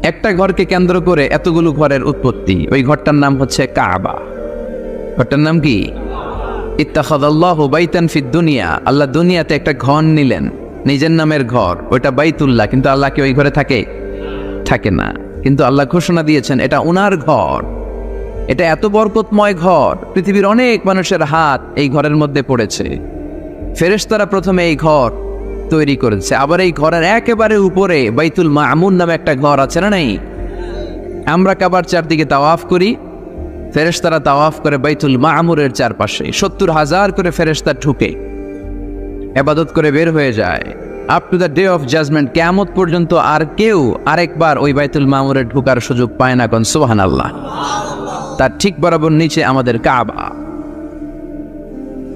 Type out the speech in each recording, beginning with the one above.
একটা ঘরকে কেন্দ্র করে এতগুলো ঘরের উৎপত্তি। ওই ঘরটার নাম হচ্ছে কাবা। ঘরটার নাম কি? ইত্তাখাযাল্লাহু বাইতান ফিদ দুনিয়া, আল্লাহ দুনিয়াতে একটা ঘর নিলেন, নিজের নামের ঘর, ওইটা বাইতুল্লাহ। কিন্তু আল্লাহ কি ওই ঘরে থাকে না। কিন্তু আল্লাহ ঘোষণা দিয়েছেন এটা উনার ঘর, এটা এত বরকতময় ঘর, পৃথিবীর অনেক মানুষের হাত এই ঘরের মধ্যে পড়েছে। ফেরেশতারা প্রথমে এই ঘর তৈরি করেছে। আবার এই ঘরের একেবারে উপরে বাইতুল মামুর নামে একটা ঘর আছে না নাই? আমরা কাবার চারদিকে তাওয়াফ করি, ফেরেশতারা তাওয়াফ করে বাইতুল মামুরের চারপাশে। 70,000 করে ফেরেশতা ঢুকে ইবাদত করে বের হয়ে যায়। Up to the day of judgement, কিয়ামত পর্যন্ত আর কেউ আরেকবার ওই বাইতুল মামুরে ঢোকার সুযোগ পায় না। কোন সুবহানাল্লাহ। তার ঠিক বরাবর নিচে আমাদের কাবা।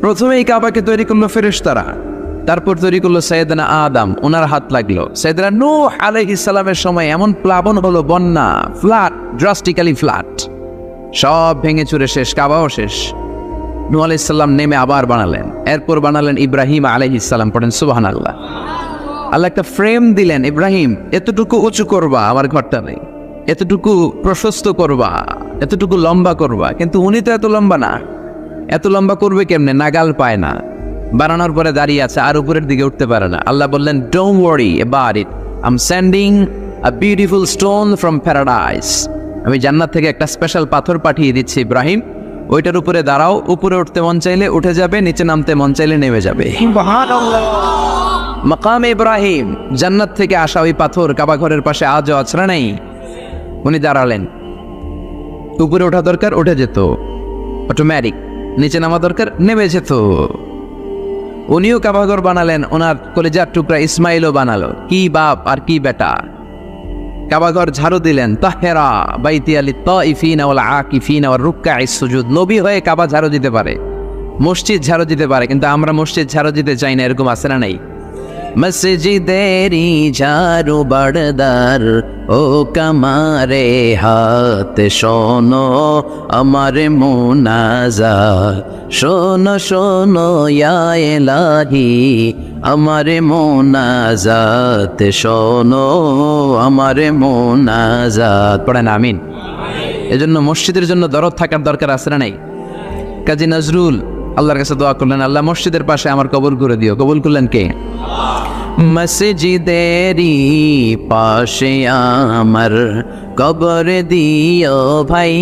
প্রথমে এই কাবাকে তৈরি করলো ফেরেশতারা, তারপর তৈরি করলো সাইয়েদনা আদম, ওনার হাত লাগলো। সাইয়েদনা নূহ আলাইহিস সালামের সময় এমন প্লাবন হলো, বন্যা, ফ্লাড, ড্রাস্টিক্যালি ফ্লাড, সব ভেঙে চুরে শেষ, কাবাও শেষ। নূহ আলাইহিস সালাম নেমে আবার বানালেন। এরপর বানালেন ইব্রাহিম আলাইহিস সালাম। পড়েন সুবহানাল্লাহ। আল্লাহ একটা ফ্রেম দিলেন, ইব্রাহিম এতটুকু উঁচু করবা আমার ঘরটা নেই, এতটুকু প্রশস্ত করবা, এতটুকু লম্বা করবা। কিন্তু উনি তো এত লম্বা না, এত লম্বা করবে কেমনে? নাগাল পায় না, বানানোর পরে দাঁড়িয়ে আছে, আর উপরের দিকে উঠতে পারে না। আল্লাহ বললেন, don't worry about it, I am sending a beautiful stone from paradise. আমি জান্নাত থেকে একটা স্পেশাল পাথর পাঠিয়ে দিচ্ছি ইব্রাহিম, ওইটার উপরে দাঁড়াও, উপরে উঠতে মন চাইলে উঠে যাবে, নিচে নামতে মন চাইলে নেমে যাবে। মাকাম ইব্রাহিম, জান্নাত থেকে আসা ওই পাথর কাবা ঘরের পাশে আজও আছে না নাই? উনি দাঁড়ালেন, উপরে ওঠা দরকার উঠে যেত অটোমেটিক, নিচে নামা দরকার নেমে যেত। উনিও কাবাঘর বানালেন, ওনার কলিজার টুকরা ইসমাইলও বানালো। কি বাপ আর কি বেটা! কাবাঘর ঝাড়ু দিলেন, তাহেরা বাইতি আলি তাইফিনা ওয়াল আকিফিনা ওয়ার রুকআইস সুজুদ। নবী হয়ে কাবা ঝাড়ু দিতে পারে, মসজিদ ঝাড়ু দিতে পারে, কিন্তু আমরা মসজিদ ঝাড়ু দিতে চাই না। এরকম আছে না নাই? মসজিদেরি ঝাড়ু বারদার ও কামারে হাত, শোনো আমার মুনাজাত, শোনো শোনো ইয়া ইলাহি আমার মুনাজাত, শোনো আমার মুনাজাত। পড়েন আমিন। এজন্য মসজিদের জন্য দরদ থাকার দরকার আছে না নাই? কাজী নজরুল আল্লাহর কাছে দোয়া করলেন, আল্লাহ মসজিদের পাশে আমার কবর করে দিও। কবুল করলেন কে? মসজিদেরি পাশে আমার কবর দিও ভাই,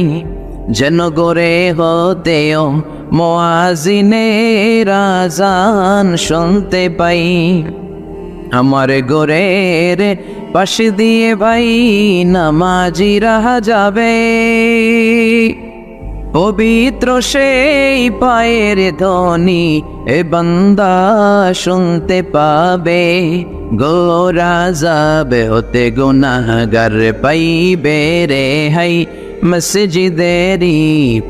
যেন গোরে হতেও মুয়াজ্জিনের আযান শুনতে পাই। আমার গোরের পাশে দিয়ে ভাই নামাজিরা যাবে, পবিত্র সেই পায়ের ধ্বনি এ বান্দা শুনতে পাবে। গোরা যাবে হতে গুনাহগার পাইবে রে হাই, মসজিদেরি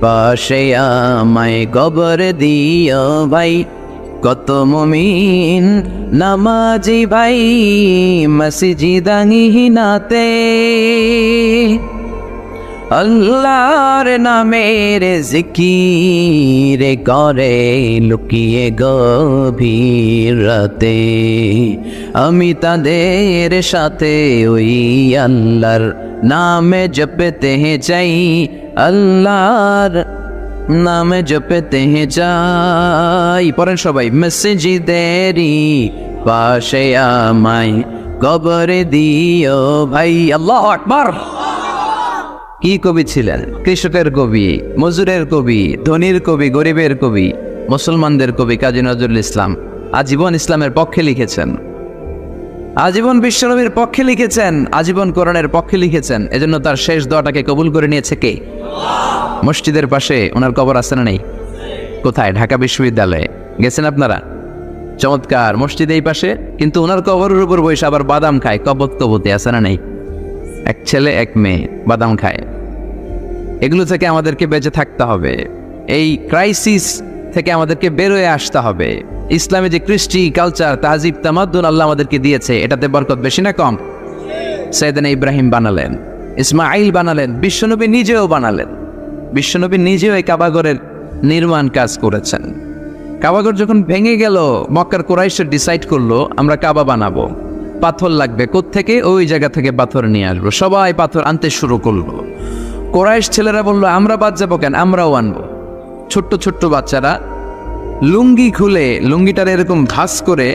পাশে আমায় কবর দিও ভাই। কত মুমিন নামাজি ভাই মসজিদাঙ্গিনাতে, আল্লাহর নামের জিকির করে লুকিয়ে গভীর রাতে। আমি তাদের সাথে ওই আল্লাহর নামে জপতে চাই, আল্লাহর নামে জপতে চাই। পড়েন সবাই, মসজিদেরি পাশে আমায় কবর দিও ভাই। আল্লাহু আকবার। কি কবি ছিলেন? কৃষকের কবি, মজুরের কবি, ধনীর কবি, গরিবের কবি, মুসলমানদের কবি কাজী নজরুল ইসলাম আজীবন ইসলামের পক্ষে লিখেছেন, আজীবন বিশ্বনবীর পক্ষে লিখেছেন, আজীবন কোরআনের পক্ষে লিখেছেন। এজন্য তার শেষ দোয়াটাকে কবুল করে নিয়েছে কে? মসজিদের পাশে ওনার কবর আছে না নেই? কোথায়? ঢাকা বিশ্ববিদ্যালয়ে। গেছেন আপনারা? চমৎকার মসজিদ এই পাশে, কিন্তু ওনার কবরের উপর বসে আবার বাদাম খায়, কবতে আছে না নেই? এক ছেলে এক মেয়ে বাদাম খায়। এগুলো থেকে আমাদেরকে বেঁচে থাকতে হবে, এই ক্রাইসিস থেকে আমাদেরকে বের হয়ে আসতে হবে। ইসলামে যে কৃষ্টি কালচার, তাহজিব, তামাদ্দুন আল্লাহ আমাদেরকে দিয়েছে, এটাতে বরকত বেশি না কম? সাইয়েদনা ইব্রাহিম বানালেন, ইসমাইল বানালেন, বিশ্বনবী নিজেও বানালেন। বিশ্বনবী নিজেও এই কাবাঘরের নির্মাণ কাজ করেছেন। কাবাঘর যখন ভেঙে গেল, মক্কার কুরাইশরা ডিসাইড করলো আমরা কাবা বানাবো। পাথর লাগবে, কোত্থেকে? ওই জায়গা থেকে পাথর নিয়ে আসবো। সবাই পাথর আনতে শুরু করলো। কোরাইশ ছেলেরা বললো, আমরা বাদ যাবো কেন, আমরাও আনবো। ছোট্ট ছোট্ট বাচ্চারা লুঙ্গি খুলে, লুঙ্গিটার এরকম ভাঁজ করে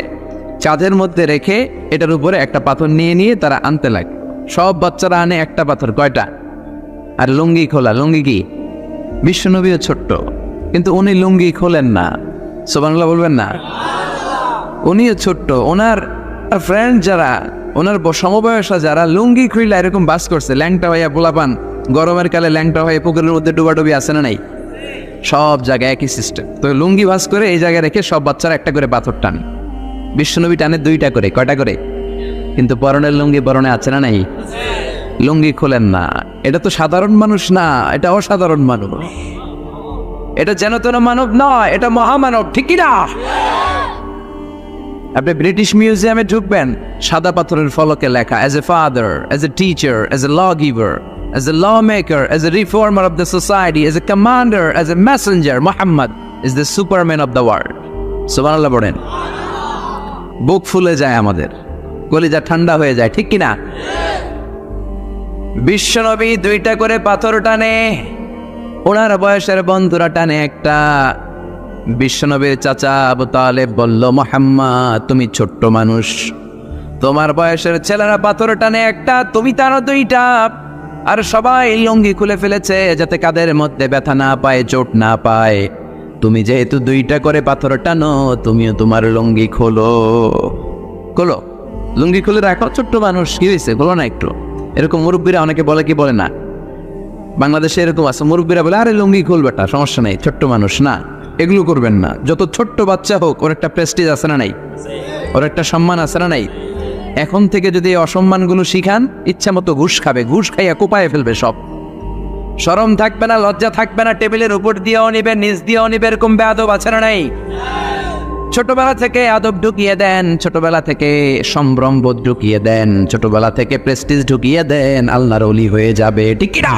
চাঁদের মধ্যে রেখে এটার উপরে একটা পাথর নিয়ে নিয়ে তারা আনতে লাগে। সব বাচ্চারা আনে একটা পাথর। কয়টা? আর লুঙ্গি খোলা। লুঙ্গি কি? বিশ্বনবীও ছোট্ট, কিন্তু উনি লুঙ্গি খোলেন না। সুবহানাল্লাহ বলবেন না? উনিও ছোট্ট, ওনার ফ্রেন্ড যারা, ওনার সমবয়সা যারা লুঙ্গি খুইলা এরকম বাস করছে, ল্যাংটা হইয়া পোলাপান গরমের কালে ল্যাংটা হয়ে পুকুরের মধ্যে ডুবাডুবি আছে না নাই? সব জায়গায় একই সিস্টেম। তো লুঙ্গি ভাস করে এই জায়গায় রেখে সব বাচ্চারা একটা করে পাথর টানে। বিশ্বনবী টানে দুইটা করে। কয়টা করে? কিন্তু পরনের লুঙ্গি পরনে আছে না নাই? লুঙ্গি খোলেন না। এটা তো সাধারণ মানুষ না, এটা অসাধারণ মানুষ। এটা যেন তেন মানব নয়, এটা মহামানব, ঠিক কি না? আপনি ব্রিটিশ মিউজিয়ামে ঢুকবেন, সাদা পাথরের ফলকে লেখা, as a father, as a teacher, as a lawgiver, as a lawmaker, as a reformer of the society, as a commander, as a messenger, Muhammad is the superman of the world. সুবহানাল্লাহ বলেন। বুক ফুলে যায় আমাদের, কলিজা ঠান্ডা হয়ে যায়, ঠিক কি না? বিশ্বনবী দুইটা করে পাথর টানে, ওনার বয়সের বন্ধুরা টানে একটা। বিশ্বনবীর চাচা আবু তালেব বলল, মুহাম্মদ তুমি ছোট্ট মানুষ, তোমার বয়সের ছেলেরা পাথর টানে একটা, তুমি টানো দুইটা। আর সবাই লুঙ্গি খুলে ফেলেছে যাতে কাদের মধ্যে ব্যথা না পায়, চোট না পায়। তুমি যেহেতু দুইটা করে পাথর টানো, তুমিও তোমার লুঙ্গি খোলো। খোলো, লুঙ্গি খুলে রাখো। ছোট্ট মানুষ, কি হয়েছে, খোলো না একটু। এরকম মুরব্বীরা অনেকে বলে, কি বলে না? বাংলাদেশে এরকম আছে, মুরব্বীরা বলে, আরে লুঙ্গি খুলবেটা, সমস্যা নেই, ছোট্ট মানুষ না। এগুলো করবেন না। যত ছোট্ট বাচ্চা হোক, ওর একটা প্রেস্টিজ আছে না নাই? ওর একটা সম্মান আছে না নাই? এখন থেকে যদি এই অসম্মানগুলো শিখান, ইচ্ছা মতো ঘুষ খাবে, ঘুষ খাইয়া কোপায় ফেলবে সব। শরম থাকবে না, লজ্জা থাকবে না, টেবিলের উপর দিয়েও নিবে, নিচ দিয়েও নিবে, এরকম বেয়াদব আছে না নাই? ছোটবেলা থেকে আদব ঢুকিয়ে দেন, ছোটবেলা থেকে সম্ভ্রম বোধ ঢুকিয়ে দেন, ছোটবেলা থেকে প্রেস্টিজ ঢুকিয়ে দেন, আল্লাহর ওলি হয়ে যাবে, ঠিক কি না?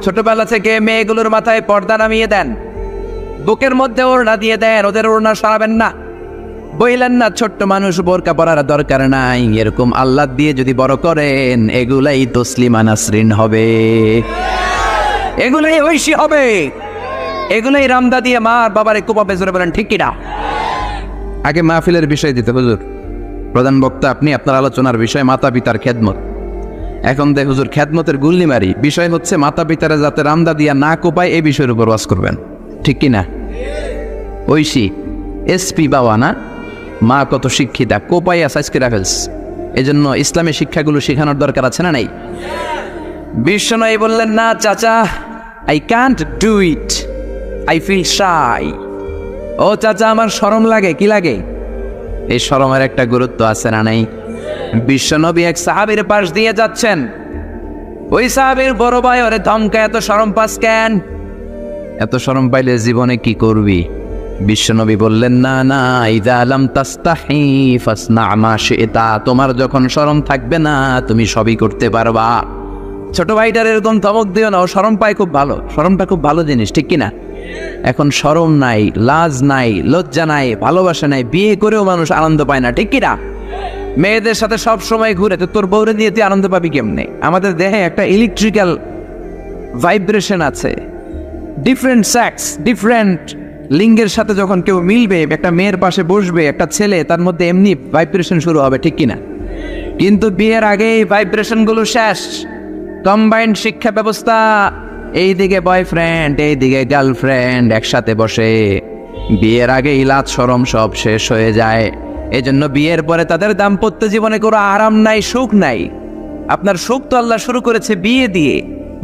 ছোটবেলা থেকে মেয়েগুলোর মাথায় পর্দা নামিয়ে দেন, বুকের মধ্যে ওড়না দিয়ে দেন, ওদের ওড়না সরাবেন না। বইলেন না ছোট্ট মানুষ, বোরকা পরার দরকার নাই। এরকম আল্লাহ দিয়ে যদি বড় করেন, এগুলাই তসলিমা নাসরিন হবে, এগুলাই ঐশী হবে, এগুলাই রামদা দিয়ে মার বাবারে কোপাবে। জোরে বলেন ঠিক কিনা? আগে মাহফিলের বিষয় দিতে হুজুর, প্রধান বক্তা আপনি, আপনার আলোচনার বিষয় মাতা পিতার খেদমত। এখন দেখ হুজুর, খেদমতের গুল্লি মারি, বিষয় হচ্ছে মাতা পিতারা যাতে রামদা দিয়া না কোপায়, এই বিষয়ের উপর ওয়াজ করবেন, ঠিক কিনা? ঐশী এসপি বাবা না, মা কত শিক্ষিতা, কোপাইয়া সাইজ করে ফেলস। এই জন্য ইসলামী শিক্ষাগুলো শেখানোর দরকার আছে না নাই? বিশ্বনবী বললেন, না চাচা, I can't do it, I feel shy. ও চাচা, আমার শরম লাগে। কি লাগে? এই শরমের একটা গুরুত্ব আছে না নাই? বিশ্বনবী এক সাহাবীর পাশ দিয়ে যাচ্ছেন, ওই সাহাবীর বড় ভাই ওরে ধমকা, এত শরম পাস কেন? এত শরম পাইলে জীবনে কি করবি? বিশ্বনবী বললেন, না না, ইযা লাম তাস্তাহি ফাসনা মা শি'তা, তোমার যখন শরম থাকবে না, তুমি সবই করতে পারবা। ছোট ভাইটার এরকম ধমক দিও না, ও শরম পায় খুব ভালো, শরমটা খুব ভালো জিনিস, ঠিক কিনা? এখন শরম নাই, লাজ নাই, লজ্জা নাই, ভালোবাসা নাই, বিয়ে করেও মানুষ আনন্দ পায় না, ঠিক কিনা? মেয়েদের সাথে সব সময় ঘুরে, তো তোর বউরে দিয়ে তুই আনন্দ পাবি কেমনে? আমাদের দেহে একটা ইলেকট্রিক্যাল ভাইব্রেশন আছে, ডিফারেন্ট সেক্স, ডিফারেন্ট লিঙ্গের সাথে যখন কেউ মিলবে, একটা মেয়ের পাশে বসবে একটা ছেলে, তার মধ্যে এমনি ভাইব্রেশন শুরু হবে, ঠিক কিনা? কিন্তু বিয়ের আগেই ভাইব্রেশনগুলো শেষ। কম্বাইন্ড শিক্ষা ব্যবস্থা, এইদিকে বয়ফ্রেন্ড, এইদিকে গার্লফ্রেন্ড একসাথে বসে, বিয়ের আগে লাজ শরম সব শেষ হয়ে যায়। এজন্য বিয়ের পরে তাদের দাম্পত্য জীবনে কোনো আরাম নাই, সুখ নাই। আপনার সুখ তো আল্লাহ শুরু করেছে বিয়ে দিয়ে।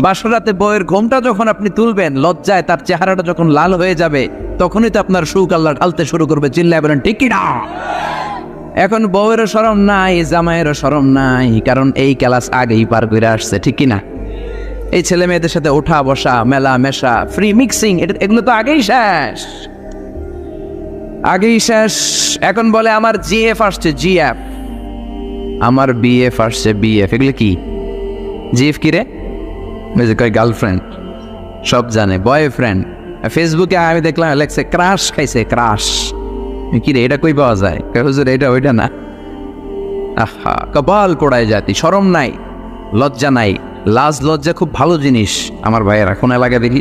বাসরাতে বউয়ের ঘোমটা যখন আপনি তুলবেন, লজ্জায় তার চেহারাটা যখন লাল হয়ে যাবে, তখনই তো আপনার সুখ আল্লাহ ঢালতে শুরু করবে। চিল্লায় বলেন ঠিক কি না? এখন বউয়েরও শরম নাই, জামাইয়েরও শরম নাই, কারণ এই ক্লাস আগেই পার করে আসছে, ঠিক কিনা? এই ছেলে মেয়েদের সাথে ওঠা বসা, মেলা মেশা, ফ্রি মিক্সিং, এগুলো তো আগেই শেষ, আগেই শেষ। এখন বলে আমার জিএফ আসছে, জিএফ, আমার বিএফ আসছে, বিএফ। এগুলো কি? জিএফ কি রে? গার্লফ্রেন্ড, সব জানে। বয়ফ্রেন্ড, ফেসবুকে আমি দেখলাম লেখছে ক্রাশ খাইছে, ক্রাশ। কি রে, এটা কই পাওয়া যায়? হুজুর এটা ওইটা না, আহা, কপাল পোড়ায় জাতি, শরম নাই, লজ্জা নাই। লাজ লজ্জা খুব ভালো জিনিস আমার ভাইয়েরা। কোন এলাকা দেখি?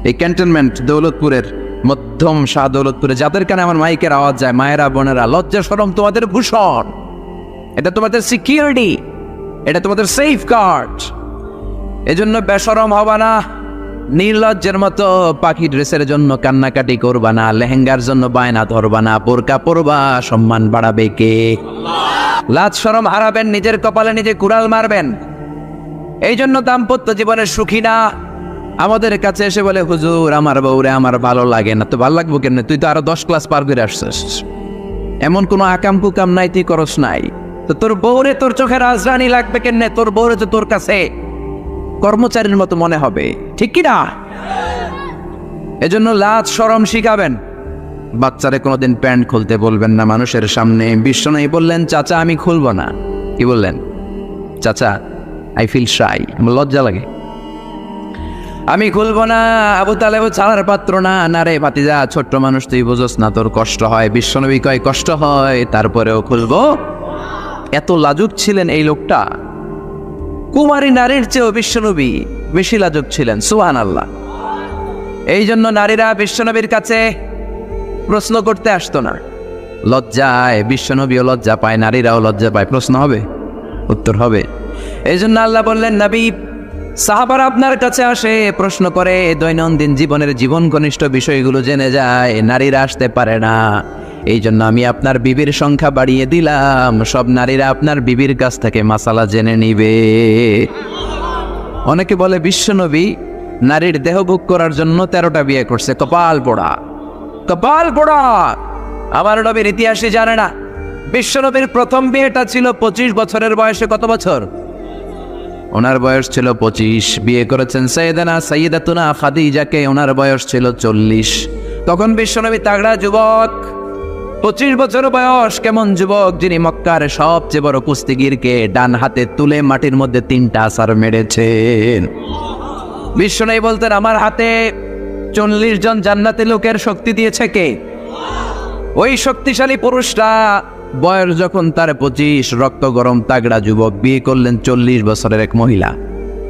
এই ক্যান্টনমেন্ট দৌলতপুরের, মধ্যম শাহ দৌলতপুরে, যাদের কানে আমার মাইকের আওয়াজ যায়, মায়েরা বোনেরা, লজ্জা শরম তোমাদের ভূষণ, এটা তোমাদের সিকিউরিটি, এটা তোমাদের সেফ গার্ড। এজন্য বেশরম হবা না, নির্লজ্জের মতো পাখি ড্রেসের জন্য কান্নাকাটি করবা না, লেহেঙ্গার জন্য বায়না ধরবা না, বোরকা পরবা, সম্মান বাড়াবে কে? লাজ শরম হারাবেন, নিজের কপালে নিজে কুড়াল মারবেন। এই জন্য দাম্পত্য জীবনে সুখী না। আমাদের কাছে এসে বলে, হুজুর আমার বউরে আমার ভালো লাগে না। তো ভালো লাগবো কেন? তুই তো আরো 10 ক্লাস পার করে আসছিস, এমন কোনো আকাম কুকাম নাই, তুই করস নাই, তো তোর বউরে তোর চোখে রাজরানী লাগবে কেন? তোর বউরে তো তোর কাছে কর্মচারীর মতো মনে হবে, ঠিক কি না? এজন্য লাজ শরম শিখাবেন। বাচ্চারে কোনোদিন প্যান্ট খুলতে বলবেন না মানুষের সামনে। বিশ্বনবী বললেন, চাচা আমি খুলবো না। কি বললেন? চাচা আই ফিল শাই, আমার লজ্জা লাগে, আমি খুলবো না। আবু তালেব ছাড়ার পাত্র না। না রে ভাতিজা, ছোট্ট মানুষ, তুই বুঝোস না, তোর কষ্ট হয়। বিশ্বনবী কয় কষ্ট হয়, তারপরেও খুলবো। এত লাজুক ছিলেন এই লোকটা। কুমারী নারীর চেয়েও বিশ্বনবী বেশি লাজুক ছিলেন, সুবহানাল্লাহ। এই জন্য নারীরা বিশ্বনবীর কাছে প্রশ্ন করতে আসতো না, লজ্জায়। বিশ্বনবীও লজ্জা পায়, নারীরাও লজ্জা পায়। প্রশ্ন হবে, উত্তর হবে। এই জন্য আল্লাহ বললেন, নবী সাহাবারা আপনার কাছে আসে, প্রশ্ন করে, দৈনন্দিন জীবনের জীবন ঘনিষ্ঠ বিষয়গুলো জেনে যায়, নারীরা আসতে পারে না। এই জন্য আমি আপনার বিবির সংখ্যা বাড়িয়ে দিলাম, সব নারীরা আপনার বিবির কাছ থেকে মাসালা জেনে নিবে। অনেকে বলে বিশ্বনবী নারীর দেহভোগ করার জন্য 13টা বিয়ে করছে। কপাল পোড়া, কপাল পোড়া। আমার নবীর ইতিহাসই জানে না। বিশ্বনবীর প্রথম বিয়েটা ছিল 25 বছরের বয়সে। কত বছর? ওনার বয়স ছিল 25। বিয়ে করেছেন সাইয়েদাতুনা খাদিজাকে, ওনার বয়স ছিল 40। তখন বিশ্বনবী তাগড়া যুবক, 25 বছর বয়স। কেমন যুবক? যিনি মক্কার সবচেয়ে বড় কুস্তিগিরকে ডান হাতে তুলে মাটির মধ্যে 3টা আছাড় মেরেছেন। বিশ্বনবী বলতেন, আমার হাতে 40 জন জান্নাতি লোকের শক্তি দিয়েছে কে? ওই শক্তিশালী পুরুষরা। বয়স যখন তার 25, রক্ত গরম তাগড়া যুবক, বিয়ে করলেন 40 বছরের এক মহিলা।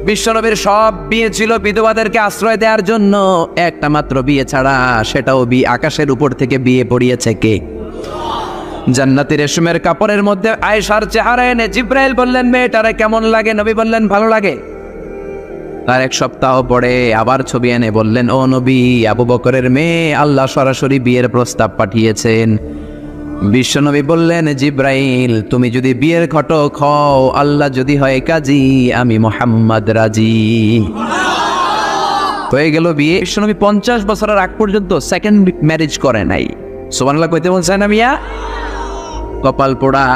বিশ্বনবীর সব বিয়ে ছিল বিধবাদেরকে আশ্রয় দেওয়ার জন্য, একটা মাত্র বিয়ে ছাড়া, সেটাও আকাশের উপর থেকে বিয়ে পড়িয়েছে কে? জান্নাতি রেশমের কাপড়ের মধ্যে আয়েশার চেহারা এনে জিব্রাইল বললেন, মেয়েটারে কেমন লাগে? নবী বললেন, ভালো লাগে। তার 1 সপ্তাহ পরে আবার ছবি এনে বললেন, ও নবী, আবু বকরের মেয়ে, আল্লাহ সরাসরি বিয়ের প্রস্তাব পাঠিয়েছেন। বিশ্বনবী বললেন, জিব্রাইল তুমি যদি বিয়ের ঘটক হও, আল্লাহ যদি হয় কাজী, আমি মুহাম্মদ রাজি। হয়ে গেল বিয়ে। বিশ্বনবী 50 বছরের আগ পর্যন্ত সেকেন্ড ম্যারেজ করে নাই। সুবহানাল্লাহ কইতে বলছেন না মিয়া? কপাল পোড়া।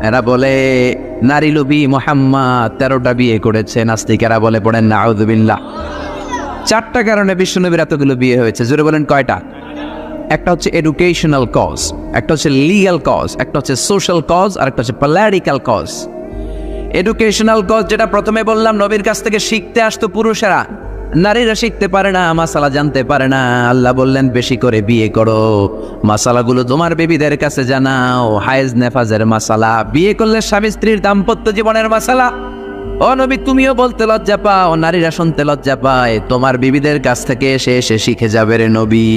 এরা বলে নারী লোভী মুহাম্মদ 13টা বিয়ে করেছে। নাস্তিকেরা বলে পড়েন নাউযুবিল্লাহ। 4টা কারণে বিশ্বনবীর এতগুলো বিয়ে হয়েছে। জোরে বলেন কয়টা? একটা হচ্ছে এডুকেশনাল কজ, একটা হচ্ছে লিগ্যাল কজ, একটা হচ্ছে সোশ্যাল কজ, আর একটা হচ্ছে পলিটিক্যাল কজ। এডুকেশনাল কজ যেটা প্রথমে বললাম, নবীর কাছ থেকে শিখতে আসতো পুরুষেরা, নারীরা শিখতে পারে না, মাসালা জানতে পারে না। আল্লাহ বললেন, বেশি করে বিয়ে করো, মাসালাগুলো তোমার বেবিদের কাছে জানাও, হায়েজ নেফাজের মাসালা, বিয়ে করলে স্বামী স্ত্রীর দাম্পত্য জীবনের মাসালা। ও নবী, তুমিও বলতে লজ্জা পাও, নারীরা শুনতে লজ্জা পায়, তোমার বিবিদের কাছ থেকে এসে এসে শিখে যাবে রে নবী।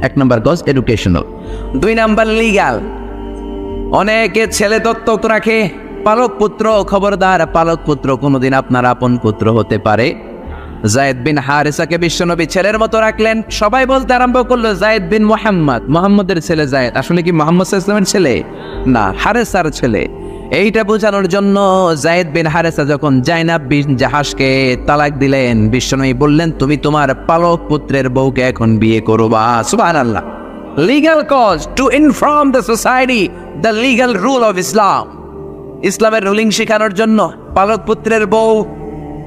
1 নম্বর কজ এডুকেশনাল। 2 number legal. অনেকে ছেলে দত্তক রাখে, পালক পুত্র। খবরদার, পালক পুত্র কোনোদিন আপনার আপন পুত্র হতে পারে। যায়েদ বিন হারেসাকে বিশ্বনবী ছেলের মতো রাখলেন। সবাই বলতে আরম্ভ করলো, যায়েদ বিন মুহাম্মদ, মুহাম্মদের ছেলে যায়েদ। আসলে কি মুহাম্মদ সাল্লাল্লাহু আলাইহি ওয়াসাল্লামের ছেলে? না, হারেসার ছেলে। এইটা বোঝানোর জন্য যায়েদ বিন হারেসা যখন জাইনাব বিন জাহাশকে তালাক দিলেন, বিশ্বনবী বললেন, তুমি তোমার পালক পুত্রের বউকে এখন বিয়ে করবা। সুবহানাল্লাহ। Legal cause, to inform the society the legal rule of Islam. ইসলামের রুলিং শেখানোর জন্য পালক পুত্রের বউ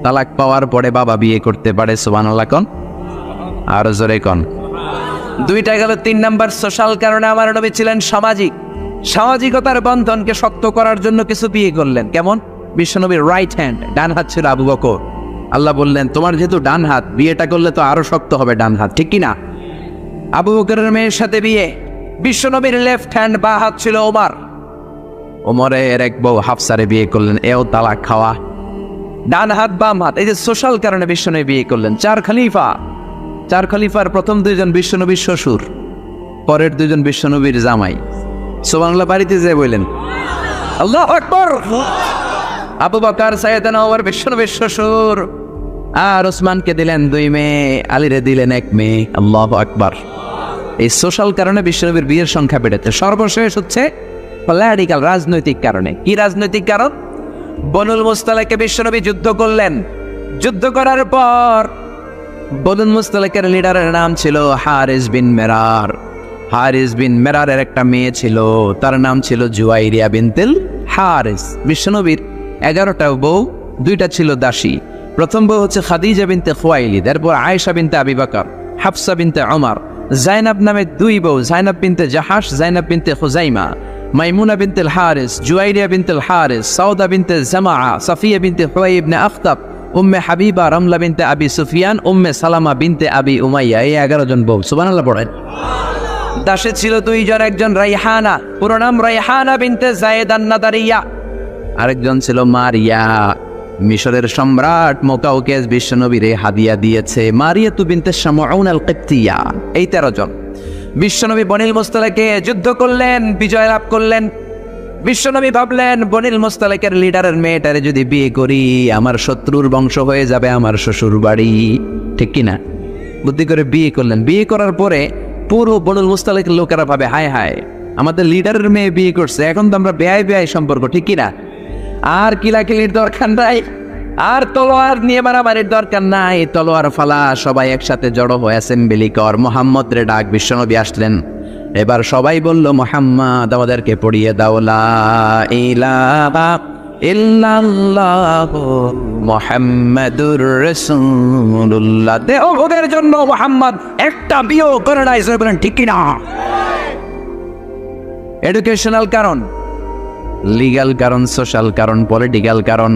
তালাক পাওয়ার পরে বাবা বিয়ে করতে পারে। সুবহানাল্লাহ কোন? আর জোরে কোন? 2টা গেল। 3 নাম্বার সোশ্যাল কারণে আমার নবী ছিলেন সামাজিক। সামাজিকতার বন্ধনকে শক্ত করার জন্য কিছু বিয়ে করলেন। কেমন? বিশ্বনবীর রাইট হ্যান্ড, ডান হাত ছিল আবু বকর। আল্লাহ বললেন, তোমার যেহেতু ডান হাত, বিয়েটা করলে তো আরো শক্ত হবে ডান হাত, ঠিক কি না? আবু বকরের মেয়ের সাথে বিয়ে। বিশ্বনবীর লেফট হ্যান্ড, বা হাত ছিল ওমর। ওমরের এক বউ হাফসারে বিয়ে করলেন, এও তালাক খাওয়া। ডান হাত বাম হাত, এই যে সোশ্যাল কারণে বিশ্বনবী বিয়ে করলেন। চার খলিফার প্রথম দুইজন বিশ্বনবীর শ্বশুর, পরের দুইজন বিশ্বনবীর জামাই। সুবহানাল্লাহ বাড়িতে যে বললেন আল্লাহু আকবার। আবু বকর সাইয়েদনা ওমর বিশ্বনবীর শ্বশুর, আর ওসমানকে দিলেন 2 মেয়ে, আলীরে দিলেন 1 মেয়ে। আল্লাহু আকবার। এই সোশ্যাল কারণে বিশ্বনবীর বিয়ের সংখ্যা বেড়েছে। সর্বশেষ হচ্ছে পলিটিক্যাল, রাজনৈতিক কারণে। কি রাজনৈতিক কারণ? বনুল মুস্তালিকে বিশ্বনবী যুদ্ধ করলেন। যুদ্ধ করার পর বনুল মুস্তালিকের লিডারের নাম ছিল হারিস বিন মেরার। হারিস বিন মেরারের একটা মেয়ে ছিল, তার নাম ছিল জুয়াইরিয়া বিনতুল হারিস। বিশ্বনবীর 11টা বউ, 2টা ছিল দাসী। প্রথম বউ হচ্ছে খাদিজা বিনতে খুয়াইলিদ, এরপর আয়েশা বিনতে আবি বকর, হাফসা বিনতে ওমর, জাইনাব নামে 2 বউ, জাইনাব বিনতে জাহাশ, জাইনাব বিনতে খুজাইমা, মাইমুনা বিনতুল হারিস, জুয়াইরিয়া বিনতুল হারিস, সাউদা বিনতে জামাআ, সাফিয়া বিনতে হুয়াই ইবনে আখতাব, উম্মে হাবিবা, রামলা বিনতে আবি সুফিয়ান, উম্মে সালামা বিনতে আবি উমাইয়া। এই 11 জন বউ। সুবহানাল্লাহ পড়েন। দাসে ছিল 2 জন, একজন রাইহানা, পুরো নাম রাইহানা বিনতে যায়েদ আন-নাদারিয়া, আরেকজন ছিল মারিয়া। মিশরের সম্রাট মুকাউকেস বিশ্বনবীরে হাদিয়া দিয়েছে। মারিয়া তু বিনতে শামউন আল-কিবতিয়া। এই 13 জন। বিশ্বনবী বনিল মুস্তালিকে যুদ্ধ করলেন, বিজয় লাভ করলেন। বিশ্বনবী ভাবলেন বনিল মুস্তালিকের লিডারের মেয়েটারে যদি বিয়ে করি, আমার শত্রুর বংশ হয়ে যাবে আমার শ্বশুর বাড়ি, ঠিক কিনা? বুদ্ধি করে বিয়ে করলেন। বিয়ে করার পরে পুরো বনুল মুস্তালিকের লোকেরা ভাবে, হায় হায়, আমাদের লিডারের মেয়ে বিয়ে করছে, এখন তো আমরা বেয়াই সম্পর্ক, ঠিক কিনা? আর কিলাকিলির দরকার নাই, আর তলোয়ার নিয়ে মারামারির দরকার নাই। তলোয়ার ফালা, সবাই একসাথে জড়ো হয়ে অ্যাসেম্বলি কর। মুহাম্মদ রে ডাক। বিশ্বনবী আসলেন। এবার সবাই বলল, মুহাম্মদ আমাদেরকে পড়িয়ে দাও লা ইলাহা ইল্লাল্লাহু মুহাম্মাদুর রাসূলুল্লাহ। দেহ ভোগের জন্য মুহাম্মদ একটা বিয়ে করে নাই, বলেন ঠিক কিনা? এডুকেশনাল কারণ, লিগ্যাল কারণ, সোশ্যাল কারণ, পলিটিক্যাল কারণ।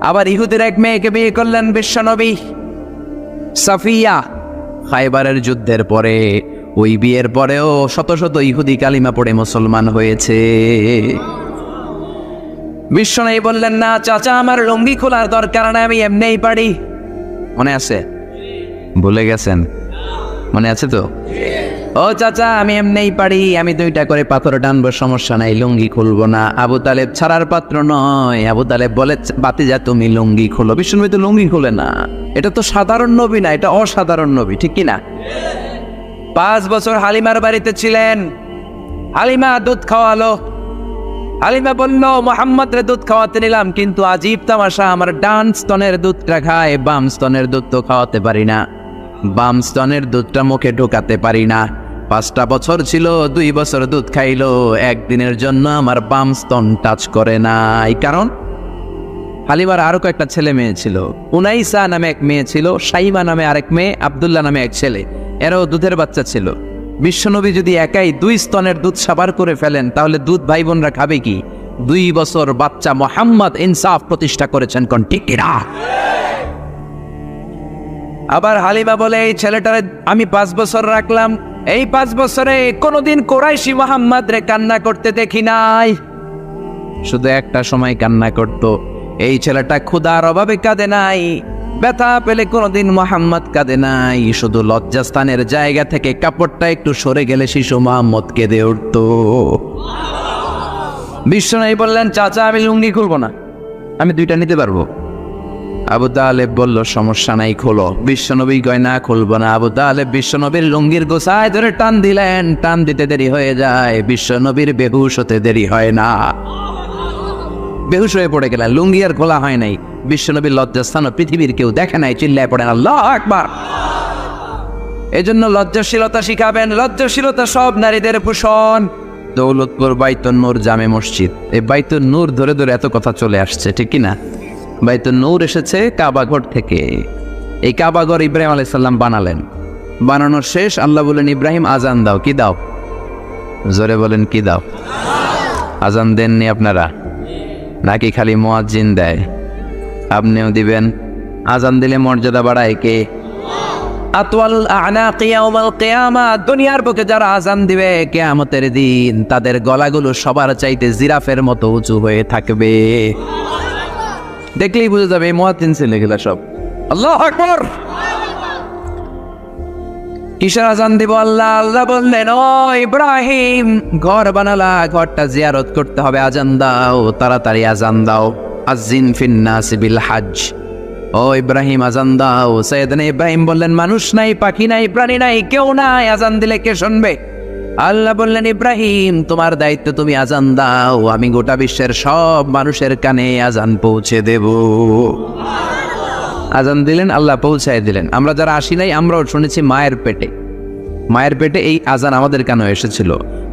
আবার ইহুদের এক মেয়েকে বিয়ে করলেন বিশ্বনবী, সাফিয়া। খায়বারের যুদ্ধের পরে, ওই বিয়ের পরেও শত শত ইহুদি কালিমা পড়ে মুসলমান হয়েছে। বিশ্বনবী বললেন, না চাচা, আমার লুঙ্গি খোলার দরকার নাই, আমি এমনিই পারি। মনে আছে? ভুলে গেছেন? মনে আছে তো? ও চাচা, আমি এমনিই পারি, আমি 2টা করে পাথর টানবো, সমস্যা নাই, লুঙ্গি খুলবো না। আবু তালেব ছাড়ার পাত্র নয়। আবু তালেব বলে, বাতিজা তুমি লুঙ্গি খোলো। বিশ্বনবী তো লুঙ্গি খোলে না। এটা তো সাধারণ নবী না, এটা অসাধারণ নবী, ঠিক কিনা? 5 বছর হালিমার বাড়িতে ছিলেন। হালিমা দুধ খাওয়ালো। হালিমা বলল, মুহাম্মদ রে দুধ খাওয়াতে নিলাম, কিন্তু আজীব তামাশা, আমার ডান স্তনের দুধটা খায়, বাম স্তনের দুধ তো খাওয়াতে পারি না। বাম স্তনের দুধটা মুখে ঢোকাতে পারি না। 5টা বছর ছিল, 2 বছর দুধ খাইলো, একদিনের জন্য আমার বাম স্তন টাচ করে নাই। কারণ হালিমার আরো কয়েকটা ছেলে মেয়ে ছিল। উনাইসা নামে এক মেয়ে ছিল, সাইমা নামে আরেক মেয়ে, আব্দুল্লাহ নামে এক ছেলে। এরাও দুধের বাচ্চা ছিল। বিশ্বনবী যদি একাই 2 স্তনের দুধ সাবার করে ফেলেন, তাহলে দুধ ভাই বোনরা খাবে কি? 2 বছর বাচ্চা মুহাম্মদ ইনসাফ প্রতিষ্ঠা করেছেন, কোন ঠিক কিনা? আবার হালিমা বলে, এই ছেলেটারে আমি 5 বছর রাখলাম, এই 5 বছরে কোনোদিন কোরাইশি মুহাম্মদ রে কান্না করতে দেখি নাই। শুধু একটা সময় কান্না করত। এই ছেলেটা ক্ষুধার অভাবে কাঁদে নাই, ব্যথা পেলে কোনোদিন মুহাম্মদ কাঁদে নাই। শুধু লজ্জাস্থানের জায়গা থেকে কাপড়টা একটু সরে গেলে শিশু মুহাম্মদ কেঁদে উঠত। বিশ্বনবী বললেন, চাচা আমি লুঙ্গি খুলবো না, আমি 2টা নিতে পারবো। আবু তালেব বলল, সমস্যা নাই, খোলো। বিশ্বনবী গয়না খুলবো না। আবু তালেব বিশ্বনবীর লুঙ্গির গোছায় ধরে টান দিলেন। টান দিতে দেরি হয়ে যায়, বিশ্বনবীর বেহুশ হতে দেরি হয় না। বেহুশ হয়ে পড়ে গেলেন, লুঙ্গি আর খোলা হয় নাই। বিশ্বনবীর লজ্জাস্থান পৃথিবীর কেউ দেখে নাই, চিল্লায় পড়েন আল্লাহু আকবার। এজন্য লজ্জাশীলতা শিখাবেন। লজ্জাশীলতা সব নারীদের ভূষণ। দৌলতপুর বাইতুন নূর জামে মসজিদ, এই বাইতুন নূর ধরে ধরে এত কথা চলে আসছে, ঠিক কিনা? বাইতুন নূর এসেছে কাবাঘর থেকে। এই কাবাঘর ইব্রাহিম আলাইহিস সালাম বানালেন। বানানোর শেষ আল্লাহ বলেন, ইব্রাহিম আজান দাও। কি দাও? জোরে বলেন, কি দাও? আজান দেননি আপনারা নাকি খালি মুয়াজ্জিন দেয়? আপনিও দিবেন। আজান দিলে মর্যাদা বাড়ায় কে? আতওয়াল আনাকি ইয়াউমাল কিয়ামা, দুনিয়ার বুকে যারা আজান দিবে কিয়ামতের দিন তাদের গলাগুলো সবার চাইতে জিরাফের মতো উঁচু হয়ে থাকবে। দেখলেই বুঝে যাবে এই মুয়াজ্জিন ছেলেগুলা সব। আল্লাহু আকবার। কিসের আজান দিব? আল্লাহ আল্লাহ বললেন, ও ইব্রাহিম, ঘর বানালা, ঘরটা জিয়ারত করতে হবে, আজান দাও, তাড়াতাড়ি আজান দাও। আযিন ফিন নাস বিল হজ, ও ইব্রাহিম আজান দাও। সাইয়েদনা ইব্রাহিম বললেন, মানুষ নাই, পাখি নাই, প্রাণী নাই, কেউ নাই, আজান দিলে কে শুনবে? আল্লাহ বললেন, ইব্রাহিম তোমার দায়িত্ব, তুমি আজান দাও, আমি গোটা বিশ্বের সব মানুষের কানে আজান পৌঁছে দেব। আজান দিলেন, আল্লাহ পৌঁছায় দিলেন। আমরা যারা আসি নাই আমরাও শুনেছি মায়ের পেটে এই আজান আমাদের কানেও এসেছিল।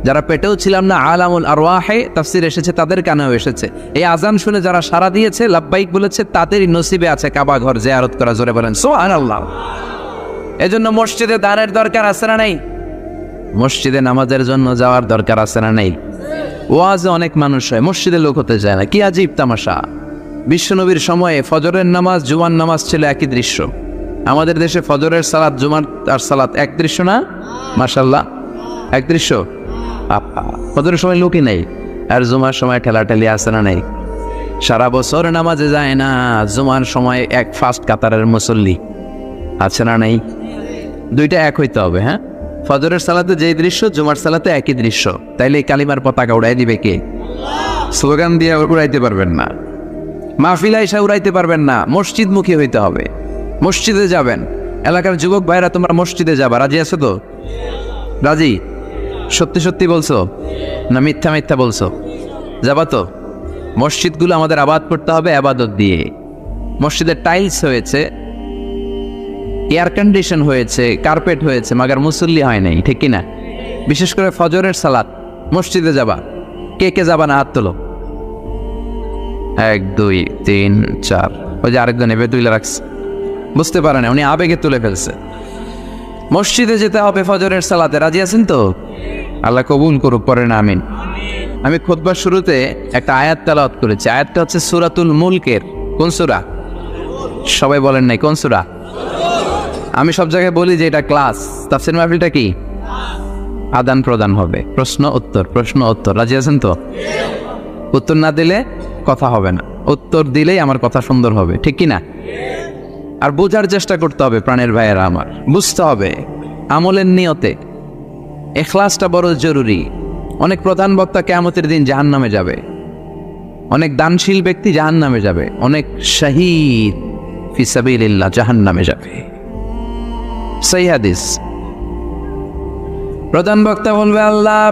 যারা পেটেও ছিলাম না, আলামুল আরওয়াহে তাফসীর এসেছে, তাদের কানেও এসেছে। এই আজান শুনে যারা সাড়া দিয়েছে, লাব্বাইক বলেছে, তাদেরই নসিবে আছে কাবা ঘর জিয়ারত করা। জোরে বলেন সুবহানাল্লাহ। এজন্য মসজিদে দানের দরকার আছে না নাই? মসজিদে নামাজের জন্য যাওয়ার দরকার আছে না নাই? ওয়াজে অনেক মানুষ হয়, মসজিদে লোক হতে যায় না, কি আজীব তামাশা। বিশ্বনবীর সময়ে ফজরের নামাজ জুমার নামাজ ছিল একই দৃশ্য। আমাদের দেশে ফজরের সালাত জুমার আর সালাত এক দৃশ্য না? মাশাআল্লাহ, এক দৃশ্য। ফজরের সময় লোকই নেই, আর জুমার সময় ঠেলাঠেলি আছে না নাই? সারা বছর নামাজে যায় না, জুমার সময় এক ফার্স্ট কাতারের মুসল্লি আছে না নাই? দুইটা এক হইতে হবে। হ্যাঁ, ফজরের সালাতে যেই দৃশ্য, জুমার সালাতে একই দৃশ্য। তাইলে কালিমার পতাকা উড়াই দিবে কে? স্লোগান দিয়ে উড়াইতে পারবেন না, মাহফিলা এসে উড়াইতে পারবেন না। মসজিদমুখী হইতে হবে, মসজিদে যাবেন। এলাকার যুবক ভাইরা তোমরা মসজিদে যাবা, রাজি আছো তো? রাজি? সত্যি সত্যি বলছো না মিথ্যা মিথ্যা বলছো? যাবা তো? মসজিদগুলো আমাদের আবাদ করতে হবে আবাদত দিয়ে। মসজিদে টাইলস হয়েছে, এয়ার কন্ডিশন হয়েছে, কার্পেট হয়েছে, মাগার মুসল্লি হয় নাই, ঠিক কিনা? বিশেষ করে ফজরের সালাত মসজিদে যাবা। কে কে যাবা না হাত তোলো? 1 2 3 4। ওই যে আরেকজন এভাবে তুলে রাখছে, বুঝতে পারে না, উনি আবেগে তুলে ফেলছে। মসজিদে যেতে হবে ফজরের সালাতে, রাজি আছেন তো? আল্লাহ কবুল করুক, পড়েন আমিন। আমি খুতবার শুরুতে একটা আয়াত তেলাওয়াত করেছি। আয়াতটা হচ্ছে সূরাতুল মুলকের। কোন সূরা? সবাই বলেন নাই কোন সূরা? আমি সব জায়গায় বলি যে এটা ক্লাস। তাফসীর মাহফিলটা কি? আদান প্রদান হবে, প্রশ্ন উত্তর, প্রশ্ন উত্তর। রাজি আছেন তো? উত্তর না দিলে কথা হবে না, উত্তর দিলেই আমার কথা সুন্দর হবে, ঠিক কিনা? আর বোঝার চেষ্টা করতে হবে প্রাণের ভাইয়েরা আমার, বুঝতে হবে আমলের নিয়তে। ইখলাসটা বড় জরুরি। অনেক প্রধান বক্তা কিয়ামতের দিন জাহান্নামে যাবে, অনেক দানশীল ব্যক্তি জাহান্নামে যাবে, অনেক শহীদ ফি সাবিলিল্লাহ জাহান্নামে যাবে। সহিহ হাদিস। প্রধান বক্তা বলবে, আল্লাহ,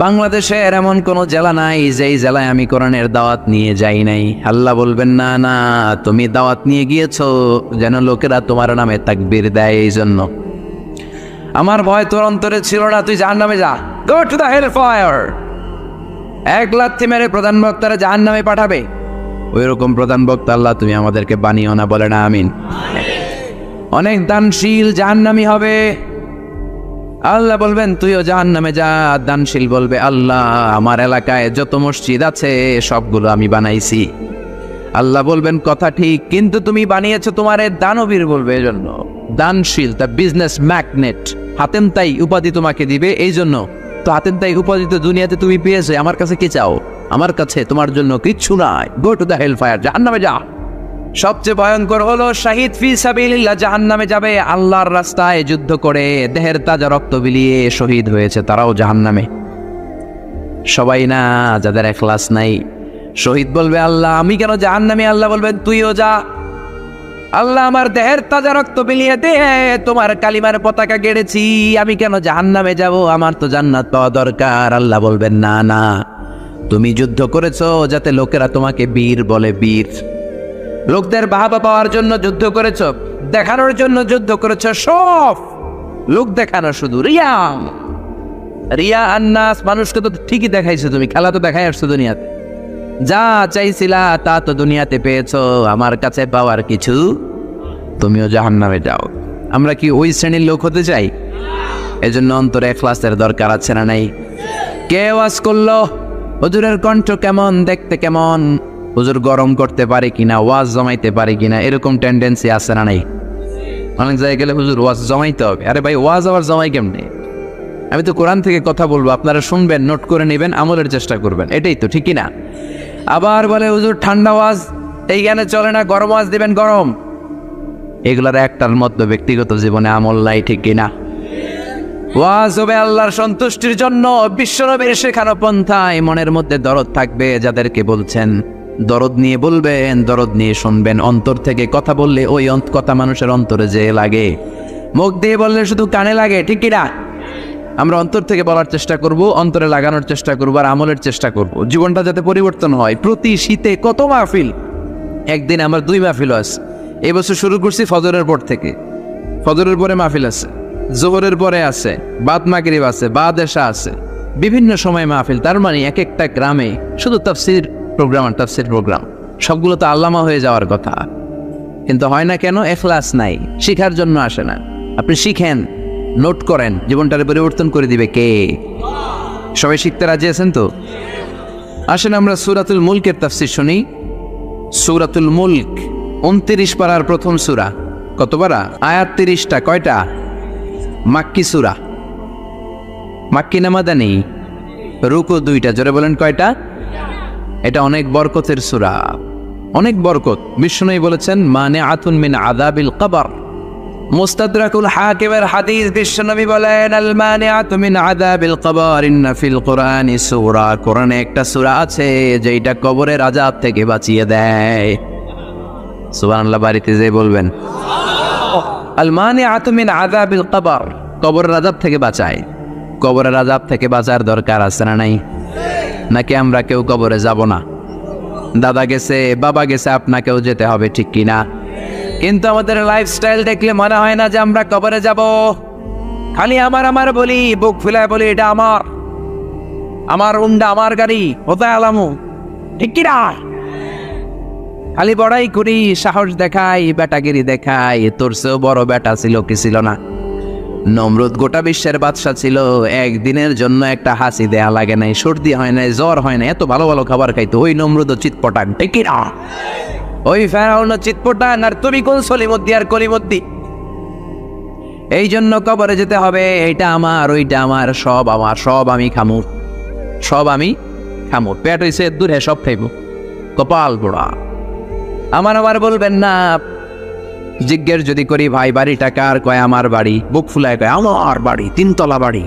বাংলাদেশের এমন কোন জেলা নাই যেই জেলায় আমি কোরআনের দাওয়াত নিয়ে যাই নাই। আল্লাহ বলবেন, না না, তুমি দাওয়াত নিয়ে গিয়েছো যেন লোকেরা তোমার নামে তাকবীর দেয়, এই জন্য। আমার ভয় তোর অন্তরে ছিল না, তুই জাহান্নামে যা, go to the hell fire. এক লাথি মেরে প্রধান বক্তারা জাহান্নামে পাঠাবে। ওই রকম প্রধান বক্তা আল্লাহ তুমি আমাদেরকে বানিও না, বলে না আমিন। অনেক দানশীল জাহান্নামী হবে। আল্লাহ বলবেন তুইও জাহান্নামে যা। দানশীল বলবে, আল্লাহ, আমার এলাকায় যত মসজিদ আছে সবগুলো আমি বানাইছি। আল্লাহ বলবেন, কথা ঠিক, কিন্তু তুমি বানিয়েছো তোমার দানবীর বলবে। এজন্য দানশীল, তা বিজনেস ম্যাগনেট, হাতেম তাই উপাধি তোমাকে দিবে। এই জন্য তো হাতেম তাই উপাধি তো দুনিয়াতে তুমি পেয়েছো, আমার কাছে কি চাও? আমার কাছে তোমার জন্য কিচ্ছু নাই, go to the hell fire, জাহান্নামে যা। সবচেয়ে ভয়ঙ্কর হলো শাহিদ ফি সাবিলিল্লাহ, জাহান্নামে যাবে। আল্লাহর রাস্তায় যুদ্ধ করে দেহের তাজা রক্ত বিলিয়ে শহীদ হয়েছে, তারাও জাহান্নামে। সবাই না, যাদের ইখলাস নাই। শহীদ বলবে, আল্লাহ, আমি কেন জাহান্নামে? আল্লাহ বলবেন, তুইও যা। আল্লাহ, আমার দেহের তাজা রক্ত বিলিয়ে দেহে তোমার কালিমার পতাকা গেড়েছি, আমি কেন জাহান্নামে যাব? আমার তো জান্নাত পাওয়া দরকার। আল্লাহ বলবেন, না না, তুমি যুদ্ধ করেছো যাতে লোকেরা তোমাকে বীর বলে, বীর। লোকদের বাহবা পাওয়ার জন্য যুদ্ধ করেছ, দেখানোর জন্য যুদ্ধ করেছ, সব লোক দেখানো, শুধু রিয়া, রিয়া আন্নাস। মানুষকে তো ঠিকই দেখাইছো, তুমি খেলা তো দেখাই আসছো দুনিয়াতে। যা চাইছিলা তা তো দুনিয়াতে পেয়েছো, আমার কাছে পাওয়ার কিছু, তুমিও জাহান্নামে যাও। আমরা কি ওই শ্রেণীর লোক হতে চাই? এজন্য অন্তরে ইখলাসের দরকার আছে না নাই? কে ওয়াজ করলো? হুজুরের কণ্ঠ কেমন, দেখতে কেমন, হুজুর গরম করতে পারে কিনা, ওয়াজ জমাইতে পারে কিনা, এরকম টেন্ডেন্সি আছে না নাই? অনেক জায়গায় গেলে হুজুর ওয়াজ জমাইতে হবে। আরে ভাই, ওয়াজ আবার জমাই কেমনে? আমি তো কোরআন থেকে কথা বলবো, আপনারা শুনবেন, নোট করে নেবেন, আমলের চেষ্টা করবেন, এটাই তো, ঠিক না? আবার বলে হুজুর ঠান্ডা ওয়াজ এই জ্ঞানে চলে না, গরম ওয়াজ দিবেন গরম। এগুলার একটার মধ্যে ব্যক্তিগত জীবনে আমল নাই, ঠিক কিনা? ওয়াজ হবে আল্লাহর সন্তুষ্টির জন্য, বিশ্বনবীর শেখানো পন্থায়। মনের মধ্যে দরদ থাকবে, যাদেরকে বলছেন দরদ নিয়ে বলবেন, দরদ নিয়ে শুনবেন। অন্তর থেকে কথা বললে ওই কথা মানুষের অন্তরে যে লাগে, মুখ দিয়ে বললে শুধু কানে লাগে, ঠিক কিনা? আমরা অন্তর থেকে বলার চেষ্টা করব, অন্তরে লাগানোর চেষ্টা করব, আর আমলের চেষ্টা করব, জীবনটা যাতে পরিবর্তন হয়। প্রতি শীতে কত মাহফিল, একদিন আমার 2 মাহফিল আছে। এবছর শুরু করছি ফজরের পর থেকে, ফজরের পরে মাহফিল আছে, জোহরের পরে আছে, বাদ মাগরিব আছে, বাদ এশা আছে, বিভিন্ন সময় মাহফিল। তার মানে এক একটা গ্রামে শুধু তাফসির প্রোগ্রাম আর তাফসির প্রোগ্রাম। সবগুলো তো আল্লামা হয়ে যাওয়ার কথা, কিন্তু হয় না কেন? এখলাস নাই, শিখার জন্য আসে না। আপনি শিখেন, নোট করেন, জীবনটারে পরিবর্তন করে দিবে কে? সবাই শিখতে রাজি আছেন তো? আসেন আমরা সূরাতুল মুলকের তাফসির শুনি। সূরাতুল মুলক 29 পারার প্রথম সূরা। কত পারা? আয়াত 30টা। কয়টা? মাক্কি সূরা। মাক্কি না মাদানী? রুকু 2টা। জোরে বলেন কয়টা? এটা অনেক বরকতের সূরা, অনেক বরকত। বিষ্ণুই বলেছেন মানে আতুন মিন আযাবিল কবর। মুস্তাদরাকুল হাকিমের হাদিস, বিশ্বনবী বলেন আল মানিআতু মিন আযাবিল কবর ইন্না ফিল কুরআনি সূরা। কোরআনে একটা সূরা আছে যেটা কবরের আযাব থেকে বাঁচিয়ে দেয়। সুবহানাল্লাহ, বাড়িতে যেয়ে বলবেন আল মানিআতু মিন আযাবিল কবর, কবরের আযাব থেকে বাঁচায়। কবরের আযাব থেকে বাঁচার দরকার আছে না নাই? নাকি আমরা কেউ কবরে যাব না? দাদা গেছে, বাবা গেছে, আপনাকেও যেতে হবে, ঠিক কিনা? কিন্তু আমাদের লাইফস্টাইল দেখলে মনে হয় না যে আমরা কবরে যাব। খালি আমার আমার বলি, বুক ফুলায় বলি এটা আমার, আমার উন্ডা, আমার গাড়ি, কোথায় আলামু, ঠিক কিনা? খালি বড়াই করি, সাহস দেখাই, বেটাগিরি দেখাই। তোর চেয়েও বড় বেটা ছিল কি ছিল না? নমরুদ গোটা বিশ্বের বাদশা ছিল, একদিনের জন্য একটা হাসি দেয়া লাগে নাই, সর্দি হয় নাই, জ্বর হয় না, এত ভালো ভালো খাবার খাইতো। ওই নমরুদ চিৎপটান, ঠিক কিনা? ওই ফেরাউন চিৎপটান, আর তুমি কোন সলিমদ্দি আর কলিমদ্দি? এই জন্য কবরে যেতে হবে। এইটা আমার, ওইটা আমার, সব আমার, সব আমি খামু, সব আমি খামু। পেট হইছে দূর, হ্যাঁ সব খাইব, কপাল পোড়া। আমার আমার বলবেন না। জিজ্ঞেস যদি করি ভাই বাড়িটা কার, কয় আমার বাড়ি। বুক ফুলায় কয় আমার বাড়ি, 3 তলা বাড়ি,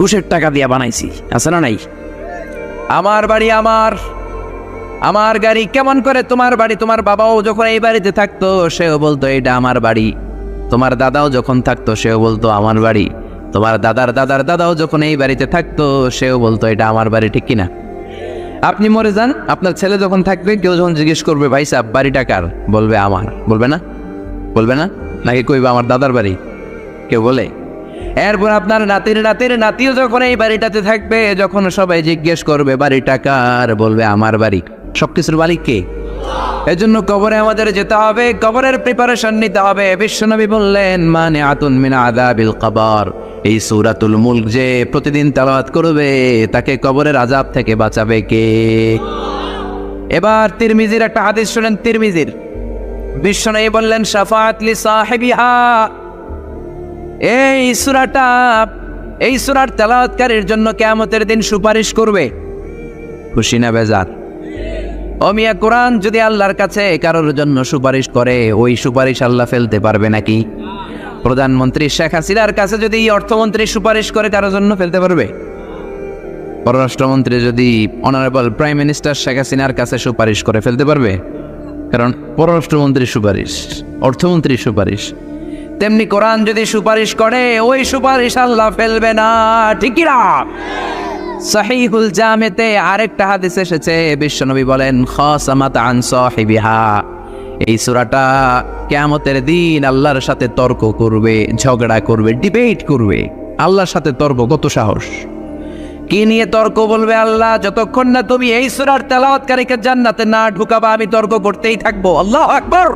ঘুষের টাকা দিয়া বানাইছি, আছে না নাই? আমার বাড়ি আমার, আমার গাড়ি। কেমন করে তোমার বাড়ি? তোমার বাবাও যখন এই বাড়িতে থাকতো সেও বলতো এটা আমার বাড়ি। তোমার দাদাও যখন থাকতো সেও বলতো আমার বাড়ি। তোমার দাদার দাদার দাদাও যখন এই বাড়িতে থাকতো সেও বলতো এটা আমার বাড়ি, ঠিক কিনা? আপনি মরে যান, আপনার ছেলে যখন থাকবে, কেউ যখন জিজ্ঞেস করবে ভাই সাহেব বাড়িটা কার, বলবে আমার। বলবে না? বলবে না? নাকি কইবে আমার দাদার বাড়ি? কেউ বলে? এরপর আপনার নাতির নাতির নাতিও যখন এই বাড়িটাতে থাকবে, যখন সবাই জিজ্ঞেস করবে বাড়িটা কার, বলবে আমার বাড়ি। সবকিছুর মালিক কে? এজন্য কবরে আমাদের যেতে হবে, কবরের প্রিপারেশন নিতে হবে। বিশ্বনবী বললেন মানে আতুন মিন আযাবিল কবর। এই সূরাতুল মুলক যে প্রতিদিন তেলাওয়াত করবে তাকে কবরের আযাব থেকে বাঁচাবে কে? এবার তিরমিজির একটা হাদিস শুনেন। তিরমিজির বিশ্বনবী বললেন শাফাআত লি সাহিবিহা। এই সূরাটা, এই সূরার তেলাওয়াতকারীর জন্য কিয়ামতের দিন সুপারিশ করবে। খুশি না বেজার? ও মিয়া, কোরআন যদি আল্লাহর কাছে কারোর জন্য সুপারিশ করে, ওই সুপারিশ আল্লাহ ফেলতে পারবে নাকি? প্রধানমন্ত্রী শেখ হাসিনার কাছে যদি অর্থমন্ত্রী সুপারিশ করে, কারোর জন্য ফেলতে পারবে? পররাষ্ট্রমন্ত্রী যদি অনারেবল প্রাইম মিনিস্টার শেখ হাসিনার কাছে সুপারিশ করে, ফেলতে পারবে? কারণ পররাষ্ট্রমন্ত্রীর সুপারিশ, অর্থমন্ত্রীর সুপারিশ। তেমনি কোরআন যদি সুপারিশ করে, ওই সুপারিশ আল্লাহ ফেলবে না, ঠিক কি না? সহিহুল জামেতে আরেকটা হাদিস এসেছে, বিশ্বনবী বলেন খাসামাত আন সাহিবিহা। এই সূরাটা কিয়ামতের দিন আল্লাহর সাথে তর্ক করবে, ঝগড়া করবে, ডিবেট করবে। আল্লাহর সাথে তর্ক, কত সাহস! কি নিয়ে তর্ক? বলবে আল্লাহ যতক্ষণ না তুমি এই সূরার তেলাওয়াতকারীকে জান্নাতে না ঢুকাবা, আমি তর্ক করতেই থাকবো। আল্লাহু আকবার।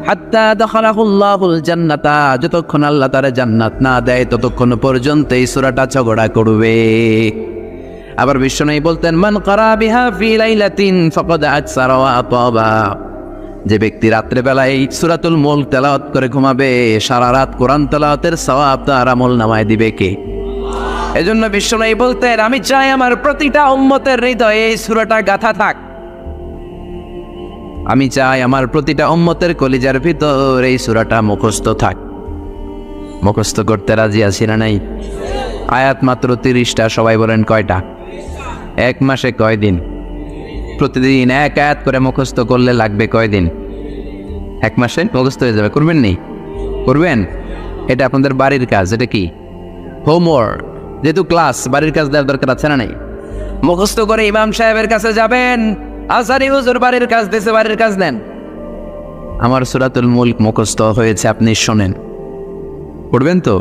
হাত্তা দাখালাহুল্লাহুল জান্নাতা, যতক্ষণ আল্লাহ তারে জান্নাত না দেয় ততক্ষণ পর্যন্ত এই সূরাটা ঝগড়া করবে। আবার বিশ্বনবী বলতেন মান ক্বারা বিহা ফি লাইলাতিন ফাকাদ আকসারা ওয়া আতাবা। যে ব্যক্তি রাত্রেবেলায় এই সূরাতুল মুলক তেলাওয়াত করে ঘুমাবে, সারা রাত কোরআন তেলাওয়াতের সওয়াব তার আমল নামায় দিবে কে? এজন্য বিশ্বনবী বলতেন, আমি চাই আমার প্রতিটা উম্মতের হৃদয়ে এই সূরাটা গাঁথা থাক। আমি চাই আমার প্রতিটা উম্মতের কলিজার ভিতর এই সূরাটা মুখস্থ থাক। মুখস্থ করতে রাজি আছি না নাই? আয়াত মাত্র 30টা, সবাই বলেন কয়টা? এক মাসে কয় দিন? প্রতিদিন এক আয়াত করে মুখস্থ করলে লাগবে কয় দিন? এক মাসে মুখস্থ হয়ে যাবে। করবেন নি? করবেন? এটা আপনাদের বাড়ির কাজ। এটা কি? হোমওয়ার্ক। যেহেতু ক্লাস, বাড়ির কাজ দেওয়ার দরকার আছে না নাই? মুখস্থ করে ইমাম সাহেবের কাছে যাবেন, আজহারি হুজুর বাড়ির কাজ দিয়েছে, বাড়ির কাজ নেন। আমার সূরাতুল মুলক মুখস্থ হয়েছে, আপনি শোনেন। পড়বেন তো?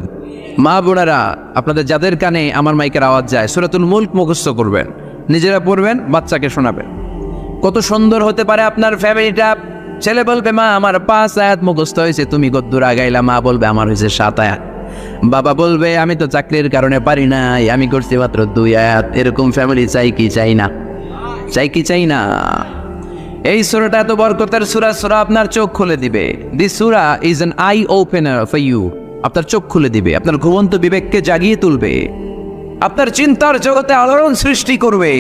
মা বোনেরা, আপনাদের যাদের কানে আমার মাইকের আওয়াজ যায়, সূরাতুল মুলক মুখস্থ করবেন, নিজেরা পড়বেন, বাচ্চাকে শোনাবেন। কত সুন্দর হতে পারে আপনার ফ্যামিলিটা। ছেলে বলবে, মা আমার 5 আয়াত মুখস্থ হয়েছে, তুমি কদ্দুর আগাইলা? মা বলবে, আমার হয়েছে 7 আয়াত। বাবা বলবে, আমি তো চাকরির কারণে পারি নাই, আমি করছি মাত্র 2 আয়াত। এরকম ফ্যামিলি চাই কি চাই না? চাই কি চাই না? এই সূরাটা এত বরকতের সূরা, সূরা আপনার চোখ খুলে দিবে। দিস সূরা is an eye opener for you. আপনার চোখ খুলে দিবে, আপনার ঘুমন্ত বিবেককে জাগিয়ে তুলবে, আপনার চিন্তার জগতে আলোড়ন সৃষ্টি করবে।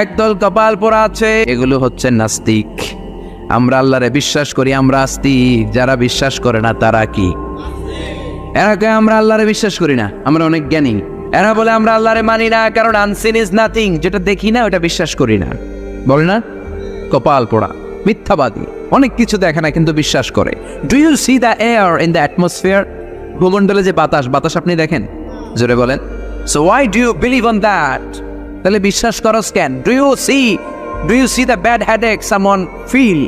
একদল কপাল পোড়া আছে, এগুলো হচ্ছে নাস্তিক। আমরা আল্লাহরে বিশ্বাস করি, আমরা আস্তিক। যারা বিশ্বাস করে না তারা কি? এরা কে? আমরা আল্লাহরে বিশ্বাস করি না, আমরা অনেক জ্ঞানী। এরা বলে আমরা আল্লাহরে মানি না, কারণ আনসিন ইজ নাথিং। যেটা দেখি না ওটা বিশ্বাস করি না, বলে না? কপাল পোড়া, মিথ্যাবাদী। অনেক কিছু দেখে না কিন্তু বিশ্বাস করে। Do you see the air in the atmosphere? ভূমণ্ডলে যে বাতাস, বাতাস আপনি দেখেন? জোরে বলেন। So why do you believe on that? তাহলে বিশ্বাস করস কেন? Do you see the bad headache someone feel?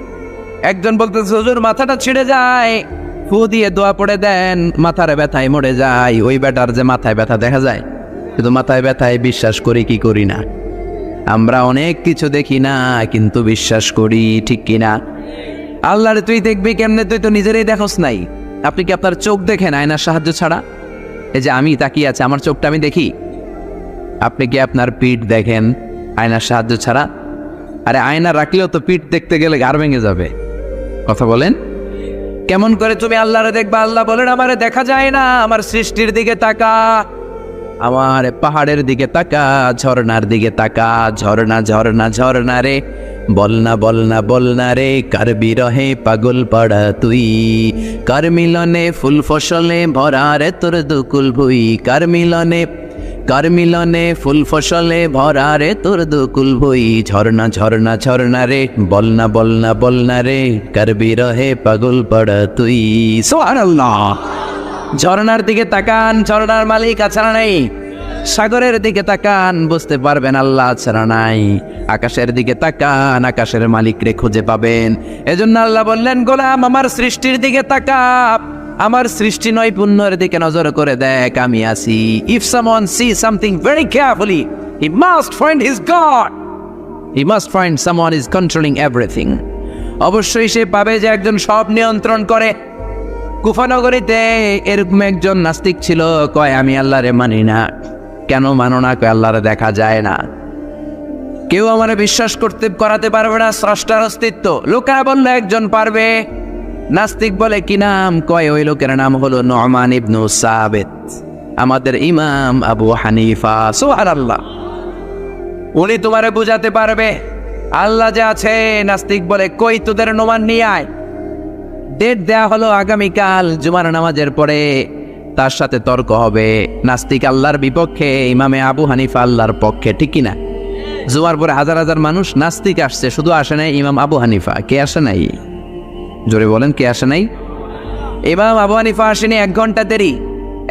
একজন বলতেছে, হুজুর মাথাটা ছিঁড়ে যায়, ফু দিয়ে দোয়া পড়ে দেন, মাথার ব্যথায় মরে যায়। ওই ব্যাটার যে মাথায় ব্যথা দেখা যায়, কিন্তু মাথায় ব্যথায় বিশ্বাস করি কি করি না? আমরা অনেক কিছু দেখি না কিন্তু বিশ্বাস করি, ঠিক কিনা? আল্লাহরে তুই দেখবি কেমনে? তুই তো নিজেরই দেখোস নাই। আপনি কি আপনার চোখ দেখেন আয়নার সাহায্য ছাড়া? এই যে আমি তাকিয়ে আছে, আমার চোখটা আমি দেখি। আপনি কি আপনার পিঠ দেখেন আয়নার সাহায্য ছাড়া? আরে আয়না রাখলেও তো পিঠ দেখতে গেলে ঘাড় ভেঙে যাবে। কথা বলেন। কেমন করে তুমি আল্লাহরে দেখবা? আল্লাহ বলেন, আমারে দেখা যায় না, আমার সৃষ্টির দিকে তাকা, আমার পাহাড়ের দিকে তাকা, ঝর্ণার দিকে তাকা। ঝর্ণা ঝর্ণা ঝর্ণা রে, বলনা বলনা বলনা রে, কার বিরহে পাগল পাড়া তুই, কার মিলনে ফুল ফসলে ভরা রে তোর দুকুল ভুই, কার মিলনে ফুল ফসলে ভরা রে তোর দুকুল ভুই। ঝর্ণা ঝর্ণা ঝর্ণা রে, বলনা বলনা বলনা রে, কার বিরহে পাগল পাড়া তুই। সুবহানাল্লাহ। ঝর্ণার দিকে তাকান, ঝর্ণার মালিক ছাড়া নাই। সাগরের দিকে তাকান, বুঝতে পারবেন আল্লাহ ছাড়া নাই। আকাশের দিকে তাকান, আকাশের মালিকরে খুঁজে পাবেন। এজন্য আল্লাহ বললেন, গোলাম আমার সৃষ্টির দিকে তাকা, আমার সৃষ্টি নৈপুণ্যের দিকে নজর করে দেখ, আমি আছি। If someone see something very carefully, he must find his god, he must find someone is controlling everything. অবশ্যই সে পাবে যে একজন সব নিয়ন্ত্রণ করে। কুফানগরীতে এরকম একজন নাস্তিক ছিল, কয় আমি আল্লাহরে মানি না। কেন মানো না? কয় আল্লাহরে দেখা যায় না, কেউ আমার বিশ্বাস করাতে পারবে না স্রষ্টার অস্তিত্ব। লোকেরা বললো একজন পারবে। নাস্তিক বলে কি নাম? কয় ওই লোকের নাম হলো নু'মান ইবনু সাবিত, আমাদের ইমাম আবু হানিফা। সুবহানাল্লাহ। উনি তোমারে বুঝাতে পারবে আল্লাহ যে আছে। নাস্তিক বলে, কই তোদের নু'মান নিয়ে আয়। ডেট দেয়া হলো আগামীকাল জুমার নামাজের পরে, তার সাথে তর্ক হবে। নাস্তিক আল্লাহর বিপক্ষে, ইমামে আবু হানিফা আল্লাহর পক্ষে, ঠিক কিনা? জুমার পরে হাজার হাজার মানুষ। নাস্তিক আসছে, শুধু আসে নাই ইমাম আবু হানিফা। কে আসে নাই? জোরে বলেন, কে আসে নাই? ইমাম আবু হানিফা আসেনি, 1 ঘন্টা দেরি।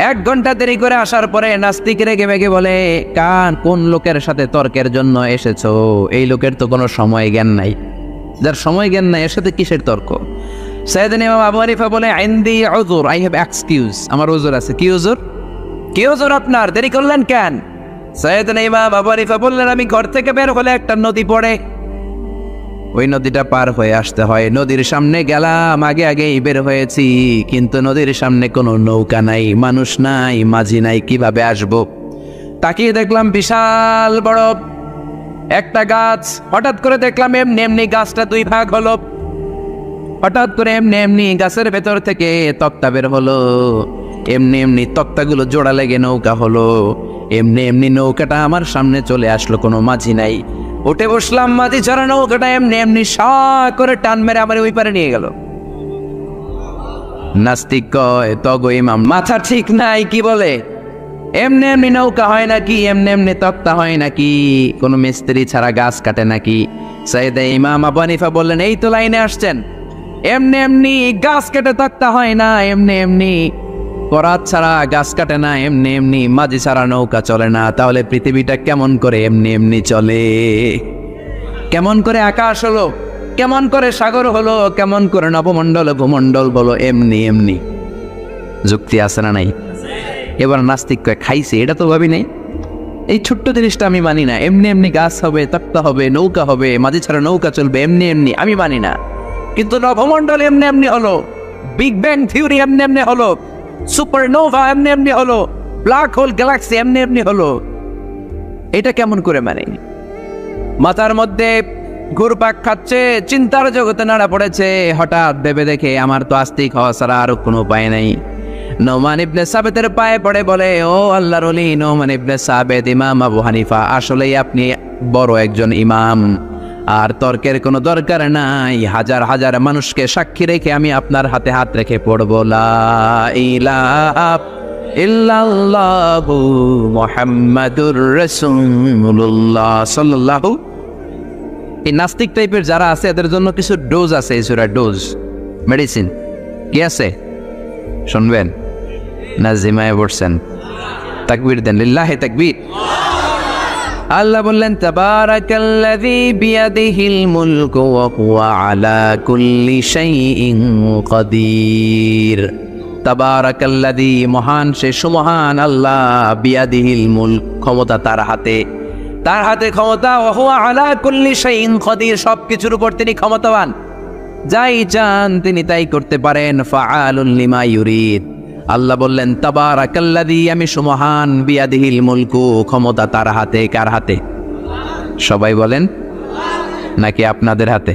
1 ঘন্টা দেরি করে আসার পরে নাস্তিক রেগে মেগে বলে, কোন লোকের সাথে তর্কের জন্য এসেছো? এই লোকের তো কোনো সময় জ্ঞান নাই। যার সময় জ্ঞান নাই এর সাথে কিসের তর্ক? সাইয়েদনা ইমাম আবু হানিফা বলে, ইনদি উযুর, আই হ্যাভ এক্সকিউজ, আমার উযুর আছে। কি উযুর? কি উযুর আপনার? দেরি করলেন কেন? সাইয়েদনা ইমাম আবু হানিফা বললেন, আমি ঘর থেকে বের হলে একটা নদী পড়ে, ওই নদীটা পার হয়ে আসতে হয়। নদীর সামনে গেলাম, আগে আগেই বের হয়েছি, কিন্তু নদীর সামনে কোনো নৌকা নাই, মানুষ নাই, মাঝি নাই, কিভাবে আসবো? তাকিয়ে দেখলাম বিশাল বড় একটা গাছ। হঠাৎ করে দেখলাম এমনি গাছটা 2 ভাগ হলো। হঠাৎ করে এমনি এমনি গাছের ভেতর থেকে তক্তা বের হলো, এমনি এমনি তক্তাগুলো জোড়া লেগে নৌকা হলো, এমনি এমনি নৌকাটা আমার সামনে চলে আসলো, কোনো মাঝি নাই। উঠে বসলাম, মাঝি ছাড়া নৌকাটা এমনি এমনি সা করে টান মেরে আমার ওই পারে নিয়ে গেল। নাস্তিক কয়, তগো ইমাম মাথা ঠিক নাই, কি বলে এমনি এমনি নৌকা হয় নাকি, এমনি এমনি তক্তা হয় নাকি, কোনো মিস্ত্রি ছাড়া গাছ কাটে নাকি? সাইয়েদে ইমাম আবু হানিফা বললেন, এই তো লাইনে আসছেন, এমনি এমনি গাছ কেটে তক্তা হয় না, এমনি এমনি করাত ছাড়া গাছ কাটে না, এমনি এমনি মাঝি ছাড়া নৌকা চলে না। তাহলে পৃথিবীটা কেমন করে এমনি এমনি চলে? কেমন করে আকাশ হলো, কেমন করে সাগর হলো, কেমন করে নবমণ্ডল ভূমণ্ডল বলো এমনি এমনি? যুক্তি আছে না নাই? এবার নাস্তিক কয়, খাইছে, এটা তো ভাবি নাই, এই ছোট্ট জিনিসটা আমি মানি না। এমনি এমনি গাছ হবে, তক্তা হবে, নৌকা হবে, মাঝি ছাড়া নৌকা চলবে, এমনি এমনি আমি মানি না। কিন্তু নবমণ্ডল এমনি এমনি হলো, বিগ ব্যাং থিওরি এমনি এমনি হলো, সুপারনোভা এমনি এমনি হলো, ব্ল্যাক হোল গ্যালাক্সি এমনি এমনি হলো, এটা কেমন করে মানে? মাথার মধ্যে ঘুরপাক খাচ্ছে, চিন্তার জগতে নাড়া পড়েছে। হঠাৎ ভেবে দেখে আমার তো আস্তিক হওয়া ছাড়া আর কোনো উপায় নাই। নোমান ইবনে সাবেতের পায়ে পড়ে বলে, ও আল্লাহর ওলি নোমান ইবনে সাবেত, ইমাম আবু হানিফা, আসলেই আপনি বড় একজন ইমাম, আর তর্কের কোনো দরকার নাই। হাজার হাজার মানুষকে সাক্ষী রেখে আমি আপনার হাতে হাত রেখে পড়ব, লা ইলাহা ইল্লাল্লাহু মুহাম্মাদুর রাসূলুল্লাহ সাল্লাল্লাহু। এই নাস্তিক টাইপের যারা আছে এদের জন্য কিছু ডোজ আছে, এই সূরা ডোজ, মেডিসিন কি আছে শুনবেন না? জিমায় পড়ছেন? তাকবীর দেন, লিল্লাহি তাকবীর। আল্লাহ বললেন, তাবারাকাল্লাযী বিয়াদিহিল মুলকু ওয়া হুয়া আলা কুল্লি শাইইন কাদির। তাবারাকাল্লাযী, মহান সে সুমহান আল্লাহ, বিয়াদিহিল মুলক, ক্ষমতা তার হাতে, তার হাতে ক্ষমতা, ওয়া হুয়া আলা কুল্লি শাইইন কাদির, সবকিছুর উপর তিনি ক্ষমতাবান, যাই চান তিনি তাই করতে পারেন। ফাআলুন লিমা ইউরিদ। আল্লাহ বললেন, তাবারাকাল্লাযী, আমি সুমহান, বিয়াদিহিল মুলকু, ক্ষমতা তার হাতে। কার হাতে? সবাই বলেন নাকি আপনাদের হাতে?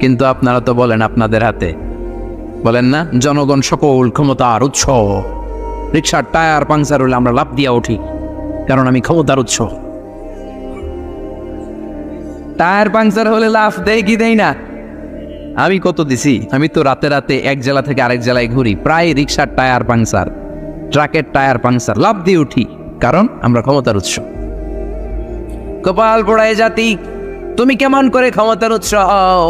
কিন্তু আপনারা তো বলেন আপনাদের হাতে, বলেন না? জনগণ সকল ক্ষমতার উৎস। রিকশার টায়ার পাংচার হলে আমরা লাফ দিয়া উঠি, কারণ আমি ক্ষমতার উৎস। টায়ার পাংচার হলে লাফ দেয় কি দেয় না? আমি কত দিছি? আমি তো রাতে রাতে এক জেলা থেকে আরেক জেলায় ঘুরি, প্রায় রিকশার টায়ার পাংচার, ট্রাকের টায়ার পাংচার, লাফ দিয়ে উঠি, কারণ আমরা ক্ষমতার উৎস। কপাল পোড়ায় জাতি, তুমি কেমন করে ক্ষমতার উৎস হও?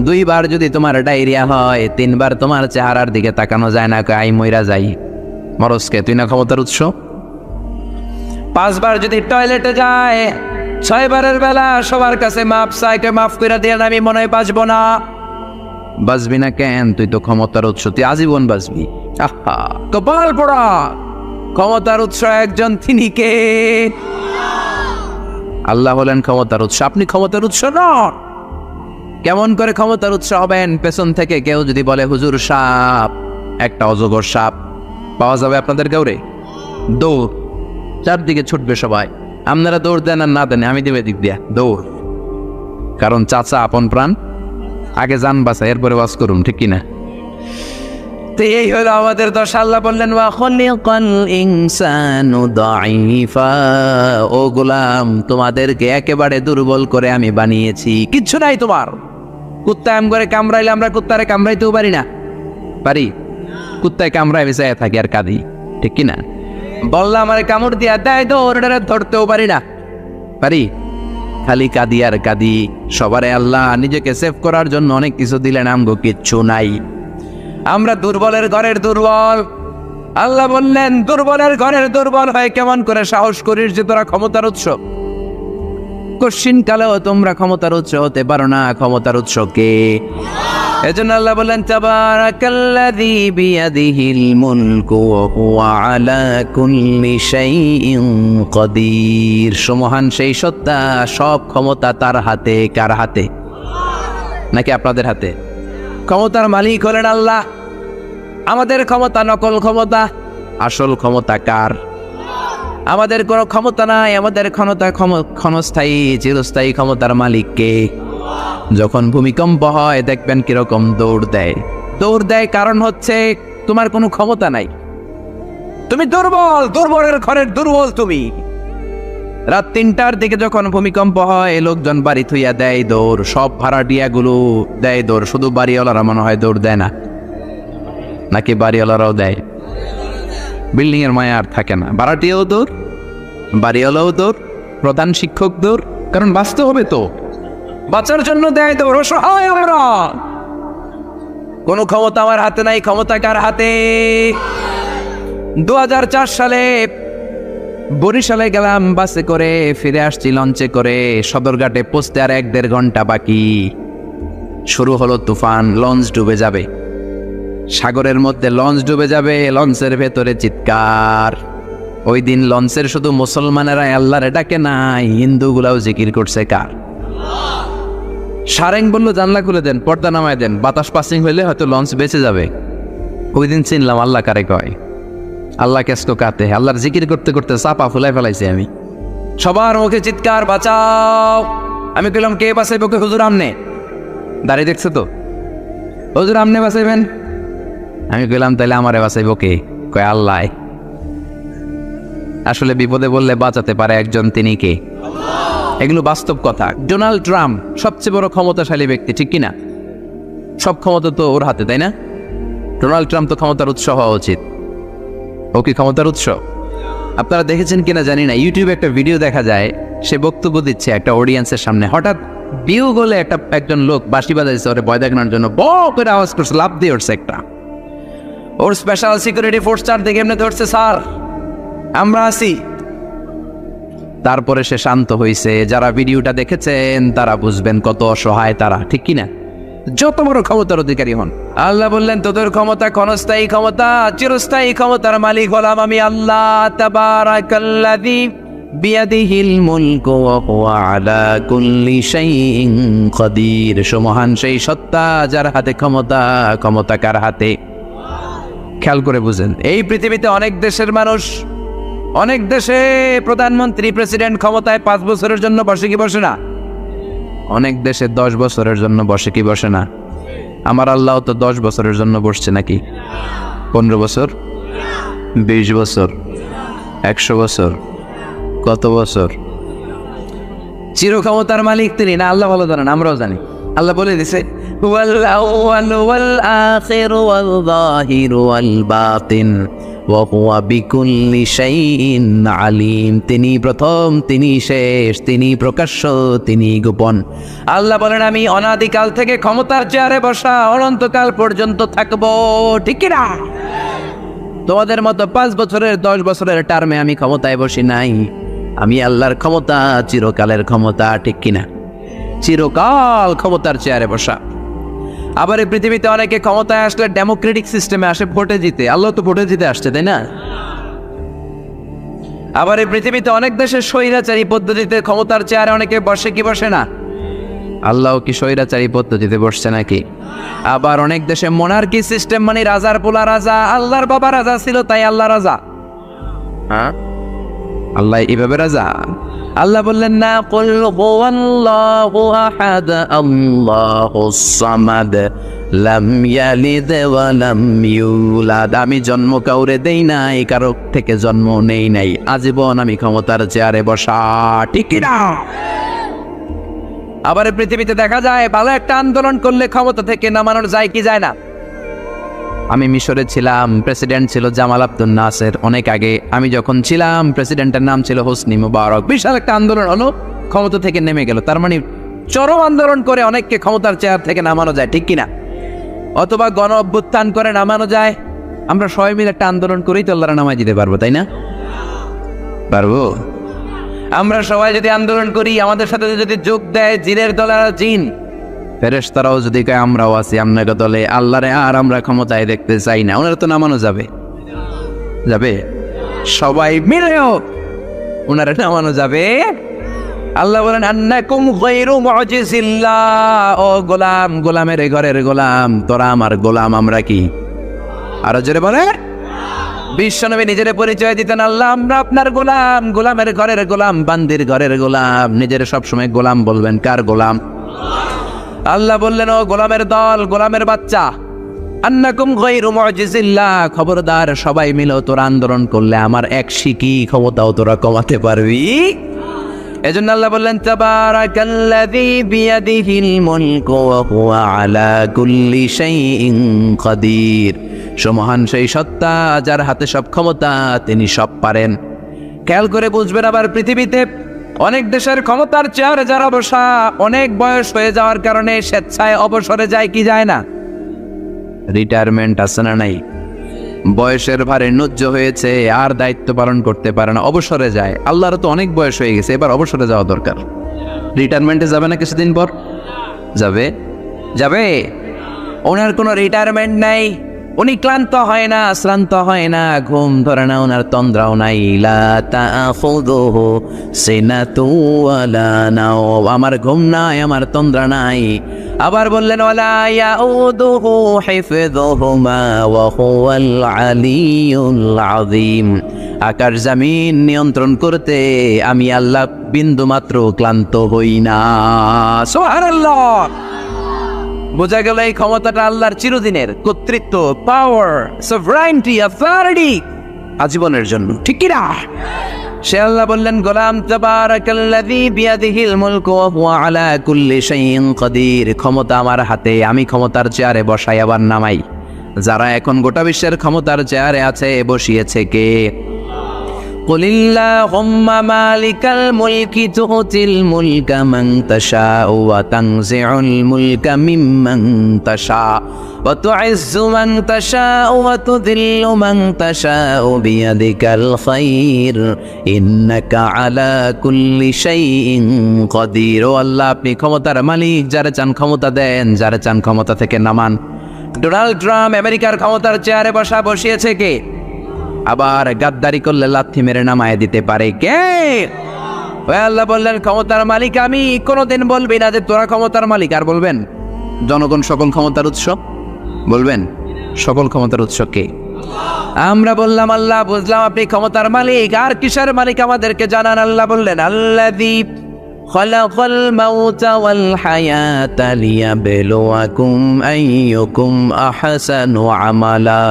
2 বার যদি তোমার ডায়রিয়া হয়, 3 বার তোমার চেহারার দিকে তাকানো যায় না, আই মইরা যাই, মরসকে তুই না ক্ষমতার উৎস? 5 বার যদি টয়লেটে যায়, 6 বারের বেলা সবার কাছে মাপ চাইকে মাফ করে দিয়ে আমি মনে হয় বাঁচবো না। বাঁচবি না কেন? তুই তো ক্ষমতার উৎস, তুই আজীবন বাঁচবি। আহা, কপাল পোড়া। ক্ষমতার উৎস একজন, তিনি কে? আল্লাহ হলেন ক্ষমতার উৎস, আপনি ক্ষমতার উৎস নন। কেমন করে ক্ষমতার উৎস হবেন? পেছন থেকে কেউ যদি বলে, হুজুর সাপ, একটা অজগর সাপ পাওয়া যাবে আপনাদের গাঁরে, দৌড়, চারদিকে ছুটবে সবাই। আপনারা দৌড় দেন আর না দেন, আমি দেবে দিক দিয়া দৌড়, কারণ চাচা আপন প্রাণ, আগে যান বাঁচা, এরপরে বাস করুন, ঠিক কিনা? তো এই হলো আমাদের দশা। আল্লাহ বললেন, ওয়া খালিকাল ইনসানু দাঈফা, ও গোলাম, তোমাদেরকে একেবারে দুর্বল করে আমি বানিয়েছি, কিচ্ছু নাই তোমার। কুত্তা এম করে কামড়াইলে আমরা কুত্তারে কামড়াইতেও পারি না? পারি? কুত্তায় কামড়ায় বেঁচে থাকি আর কাঁদি, ঠিক কিনা? বললাম আমারে কামড় দিয়া দেয়, তো ওটারে ধরতেও পারি না, পারি? খালি কাঁদি আর কাঁদি। সবারে আল্লাহ নিজেকে সেভ করার জন্য অনেক কিছু দিলেন, আমগো কিচ্ছু নাই। আমরা দুর্বলের ঘরের দুর্বল। আল্লাহ বললেন, দুর্বলের ঘরের দুর্বল হয়ে কেমন করে সাহস করিস যে তোরা ক্ষমতার উৎস? কশিন কালেও তোমরা ক্ষমতার উৎস হতে পারো না। ক্ষমতার উৎস কে? এজন্য আল্লাহ বললেন, তাবারাকাল্লাযী বিয়াদিহিল মুলকু ওয়া হুয়া আলা কুল্লি শাইইন কাদির। সুমহান সেই সত্তা, সব ক্ষমতা তার হাতে। কার হাতে? নাকি আপনাদের হাতে? ক্ষমতার মালিক হলেন আল্লাহ। আমাদের ক্ষমতা নকল ক্ষমতা, আসল ক্ষমতা কার? আমাদের কোনো ক্ষমতা নাই। আমাদের ক্ষমতা ক্ষণস্থায়ী, চিরস্থায়ী ক্ষমতার মালিক কে? যখন ভূমিকম্প হয় দেখবেন কিরকম দৌড় দেয়। দৌড় দেয় কারণ হচ্ছে তোমার কোনো ক্ষমতা নাই, তুমি দুর্বল, দুর্বলের ঘরের দুর্বল তুমি। রাত 3টার দিকে যখন ভূমিকম্প হয় লোকজন বাড়ি থুইয়া দেয় দৌড়, সব ভাড়াটিয়াগুলো দেয় দৌড়, শুধু বাড়িওয়ালারা মনে হয় দৌড় দেয় না, নাকি বাড়িওয়ালারাও দেয়? বিল্ডিং এর মায়া আর থাকে না, ভাড়াটিয়াও দৌড়, বাড়িওয়ালাও দৌড়, প্রধান শিক্ষক দৌড়, কারণ বাঁচতে হবে তো, বাঁচার জন্য দেয় দৌড়। অসহায় আমরা, কোনো ক্ষমতা আমার হাতে নাই, ক্ষমতা কার হাতে? 2004 সালে বরিশালে গেলাম বাসে করে, ফিরে আসছি লঞ্চে করে, সদরঘাটে পৌঁছতে আর 1-1.5 ঘন্টা বাকি। শুরু হলো তুফান, লঞ্চ ডুবে যাবে, সাগরের মধ্যে লঞ্চ ডুবে যাবে, লঞ্চের ভেতরে চিৎকার। ওই দিন লঞ্চের শুধু মুসলমানেরা আল্লাহর ডাকে নাই, হিন্দুগুলাও জিকির করছে কার? সারেং বলল জানলা খুলে দেন, পর্দা নামায় দেন, বাতাস পাসিং হইলে হয়তো লঞ্চ বেঁচে যাবে। ওই দিন চিনলাম আল্লাহ কারে কয়, আল্লাহ কেসকো কাতে। আল্লাহর জিকির করতে করতে চাপা ফুলাই ফেলাইছি আমি। সবার মুখে চিৎকার, বাঁচাও। আমি কইলাম কে বাঁচাইব? কে? হুজুর আমনে। দাঁড়িয়ে দেখছো তো, হুজুর আমনে বাঁচাইবেন। আমি কইলাম তাইলে আমারে বাঁচাইব কে? কয় আল্লাহ। আসলে বিপদে বললে বাঁচাতে পারে একজন, তিনি কে? এগুলো বাস্তব কথা। ডোনাল্ড ট্রাম্প সবচেয়ে বড় ক্ষমতাশালী ব্যক্তি, ঠিক কিনা? সব ক্ষমতা তো ওর হাতে, তাই না? ডোনাল্ড ট্রাম্প তো ক্ষমতার উৎস হওয়া উচিত। ও কি ক্ষমতার উৎস? আপনারা দেখেছেন কিনা জানি না, ইউটিউবে একটা ভিডিও দেখা যায়, সে বক্তব্য দিচ্ছে একটা অডিয়েন্সের সামনে। হঠাৎ বিউ গোলে একজন লোক বাঁশি বাজাইছে ওরে ভয় দেখানোর জন্য, ব করে আওয়াজ করছে, লাফ দিয়ে উঠছে একটা। ওর স্পেশাল সিকিউরিটি ফোর্স চারদিকে এমনি ধরছে, স্যার আমরা আছি। তারপরে সে শান্ত হয়েছে। যারা ভিডিওটা দেখেছেন তারা বুঝবেন কত অসহায় তারা, ঠিক কিনা? যত বড় ক্ষমতার অধিকারী হন, আল্লাহ বললেন তোদের ক্ষমতা ক্ষণস্থায়ী ক্ষমতা, চিরস্থায়ী ক্ষমতার মালিক হলাম আমি আল্লাহ। তাবারাকাল্লাযী বিয়াদিহিল মুলকু ওয়া হুয়া আলা কুল্লি শাইইন কাদির। সুমহান সেই সত্তা যার হাতে ক্ষমতা, ক্ষমতা কার হাতে? খেয়াল করে বুঝেন, এই পৃথিবীতে অনেক দেশের মানুষ, অনেক দেশে প্রধানমন্ত্রী প্রেসিডেন্ট ক্ষমতায় 5 বছরের জন্য বসে কি বসে না? অনেক দেশে 10 বছরের জন্য বসে কি বসে না? আমার আল্লাহ তো 10 বছরের জন্য বসছে নাকি? 15 বছর, 20 বছর, 100 বছর, কত বছর? চির ক্ষমতার মালিক তিনি না? আল্লাহ ভালো জানেন, আমরাও জানি। আল্লাহ বলে দিছে ওয়াল আউয়াল ওয়াল আখির ওয়াল যাহির ওয়াল বাতিন ওয়া হুয়া বিকুল্লি শাইইন আলিম। তিনি প্রথম, তিনি শেষ, তিনি প্রকাশ্য, তিনি গোপন। আল্লাহ বলেন আমি অনাদিকাল থেকে ক্ষমতার চেয়ারে বসা, অনন্তকাল পর্যন্ত থাকবো, ঠিক কি না? তোমাদের মতো 5 বছরের 10 বছরের টার্মে আমি ক্ষমতায় বসি নাই। আমি আল্লাহর ক্ষমতা চিরকালের ক্ষমতা, ঠিক কিনা? চিরকাল ক্ষমতার চেয়ারে বসা। আবার এই পৃথিবীতে অনেকে ক্ষমতায় আসলে ডেমোক্রেটিক সিস্টেমে আসে ভোটে জিতে। আল্লাহ তো ভোটে জিতে আসছে, তাই না? আবার এই পৃথিবীতে অনেক দেশে স্বৈরাচারী পদ্ধতিতে ক্ষমতার চেয়ারে অনেকে বসে কি বসে না? আল্লাহ কি স্বৈরাচারী পদ্ধতিতে বসছে নাকি? আবার অনেক দেশে মোনার্কি সিস্টেম, মানে রাজার পোলা রাজা, আল্লাহর বাবা রাজা ছিল তাই আল্লাহ রাজা। হ্যাঁ, আল্লাহ এইভাবে রাজা? আল্লাহ বললেন না, কুল হুয়াল্লাহু আহাদ আল্লাহুস সামাদ লাম ইয়ালিদ ওয়া লাম ইউলাদ। আমি জন্ম কাউরে দেই নাই, কারো থেকে জন্ম নেই নাই, আজীবন আমি ক্ষমতার চেয়ারে বসা, ঠিক কি না? আবার পৃথিবীতে দেখা যায় ভালো একটা আন্দোলন করলে ক্ষমতা থেকে নামানো যায় কি যায় না? আমি মিশরে ছিলাম, প্রেসিডেন্ট ছিল জামাল আব্দুল নাসের অনেক আগে। আমি যখন ছিলাম প্রেসিডেন্টের নাম ছিল হোসনি মুবারক। বিশাল একটা আন্দোলন হলো, ক্ষমতা থেকে নেমে গেল। তার মানে চরম আন্দোলন করে অনেককে ক্ষমতার চেয়ার থেকে নামানো যায়, ঠিক কিনা? অথবা গণ অভ্যুত্থান করে নামানো যায়। আমরা সবাই মিলে একটা আন্দোলন করেই তো আল্লাহর নামায় দিতে পারবো, তাই না? পারবো? আমরা সবাই যদি আন্দোলন করি, আমাদের সাথে যদি যোগ দেয় জিনের দলের জিন, ফেরেশতারাও যদি কয় আমরাও আছি আপনাকে দলে, আল্লাহরে আর আমরা ক্ষমতায় দেখতে চাই না, ওনারা তো নামানো যাবে, যাবে? সবাই মিলেও ওনারা নামানো যাবে? আল্লাহ বলেন আন্নাকুম গায়রু মুজিজিল্লাহ। ও গোলাম, গোলামের ঘরের গোলাম, তোরা আমার গোলাম, আমরা কি? আরো জোরে বলে। বিশ্বনবী নিজের পরিচয় দিতেন, আল্লাহ আমরা আপনার গোলাম, গোলামের ঘরের গোলাম, বান্দির ঘরের গোলাম। নিজের সবসময় গোলাম বলবেন। কার গোলাম? আল্লাহ বললেন, ও গোলামের দল, গোলামের বাচ্চা, আন্নাকুম গায়রু মুজিজিল্লাহ, খবরদার সবাই মিলে তোরা আন্দোলন করলে আমার এক শিকি ক্ষমতাও তোরা কমাতে পারবি। এজন্য আল্লাহ বললেন, তাবারাকাল্লাযী বিয়াদিহিল মুলকু ওয়া হুয়া আলা কুল্লি শাইইন কাদির। সুমহান সেই সত্তা যার হাতে সব ক্ষমতা, তিনি সব পারেন। খেয়াল করে বুঝবেন, আবার পৃথিবীতে অনেক দেশের ক্ষমতার চেয়ারে যারা বসা, অনেক বয়স হয়ে যাওয়ার কারণে স্বেচ্ছায় অবসরে যায় কি যায় না? রিটায়ারমেন্ট আছে না নাই? বয়সের ভারে নুজ্জ হয়েছে, আর দায়িত্ব পালন করতে পারে না, অবসরে যায়। আল্লাহর তো অনেক বয়স হয়ে গেছে, এবার অবসরে যাওয়া দরকার। রিটায়ারমেন্টে যাবে না কিছুদিন পর? যাবে যাবে ওনার কোনো রিটায়ারমেন্ট নাই, উনি ক্লান্ত হয় না, শ্রান্ত হয় না, ঘুম ধরে না, ওনার তন্দ্রাও নাই। লা তাখুযুহু সিনাতু ওয়ালা নাওম, আমার ঘুম নাই, আমার তন্দ্রা নাই। আবার বললেন, ওয়ালা ইয়াউদুহু হিফযুহুমা ওয়া হুয়াল আলিয়্যুল আযীম। আকাশ জমিন নিয়ন্ত্রণ করতে আমি আল্লাহ বিন্দু মাত্র ক্লান্ত হই না। সুবহানাল্লাহ। বোঝা গেল এই ক্ষমতাটা আল্লাহর চিরদিনের, কর্তৃত্ব, পাওয়ার, সভরাইনটি, অথরিটি আজীবনের জন্য, ঠিক কি না? সে আল্লাহ বললেন, গোলাম, তাবারাকাল্লাযী বিয়াদিহিল মুলকু ওয়া হুয়া আলা কুল্লি শাইইন কাদির। ক্ষমতা আমার হাতে, আমি ক্ষমতার চেয়ারে বসাই আবার নামাই। যারা এখন গোটা বিশ্বের ক্ষমতার চেয়ারে আছে, বসিয়েছে কে? কুলিল্লাহুম্মা মালিকাল মুলকি তুতিল মুলকা মান তাশাউ ওয়া তানজিউল মুলকা মিম্মান তাশা ওয়া তুইজ্জু মান তাশাউ ওয়া তুযিল্লু মান তাশাউ বিয়াদিকাল খায়র ইন্নাকা আলা কুল্লি শাইইন কাদির। ও আল্লাহ, আপনি ক্ষমতার মালিক, যারে চান ক্ষমতা দেন, যারে চান ক্ষমতা থেকে নামান। ডোনাল্ড ট্রাম্প আমেরিকার ক্ষমতার চেয়ারে বসিয়েছে কে? আবার গাদ্দারি করলে লাথি মেরে নামায় দিতে পারে কে? আল্লাহ বললেন, ক্ষমতার মালিক আমি। কোনোদিন বলবি না যে তোরা ক্ষমতার মালিক, আর বলবেন জনগণ সকল ক্ষমতার উৎস। বলবেন সকল ক্ষমতার উৎস কে? আমরা বললাম আল্লাহ, বুঝলাম আপনি ক্ষমতার মালিক, আর কিসের মালিক আমাদেরকে জানান। আল্লাহ বললেন, আল্লাযী খালাকাল মাউতা ওয়াল হায়াতা লিয়াবলুয়াকুম আইয়ুকুম আহসানু আমালা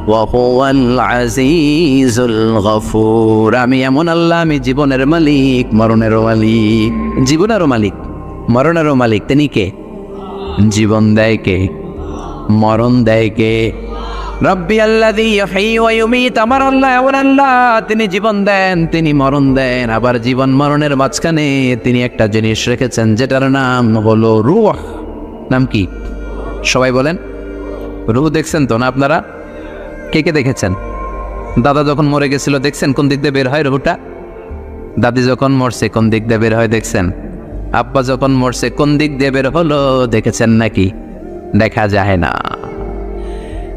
ওয়া হুয়াল আজিজুল গফুর। আমি এমন আল্লাহ, আমি জীবনের মালিক, মরণেরও মালিক। জীবনেরও মালিক, মরণেরও মালিক। তিনি কে? জীবন দেয় কে? মরণ দেয় কে? রব্বি আল্লাযী ইউহয়ী ওয়া ইউমীত। আমার আল্লাহ এমন আল্লাহ, তিনি জীবন দেন, তিনি মরণ দেন। আবার জীবন মরণের মাঝখানে তিনি একটা জিনিস রেখেছেন, যেটার নাম হলো রূহ। নাম কি? সবাই বলেন। রূহ দেখছেন তো না আপনারা? কে কে দেখেছেন? দাদা যখন মরে গেছিল দেখছেন কোন দিক দিয়ে বের হয় রূহটা? দাদি যখন মরছে কোন দিক দিয়ে বের হয় দেখছেন? আব্বা যখন মরছে কোন দিক দিয়ে বের হলো দেখেছেন নাকি? দেখা যায় না।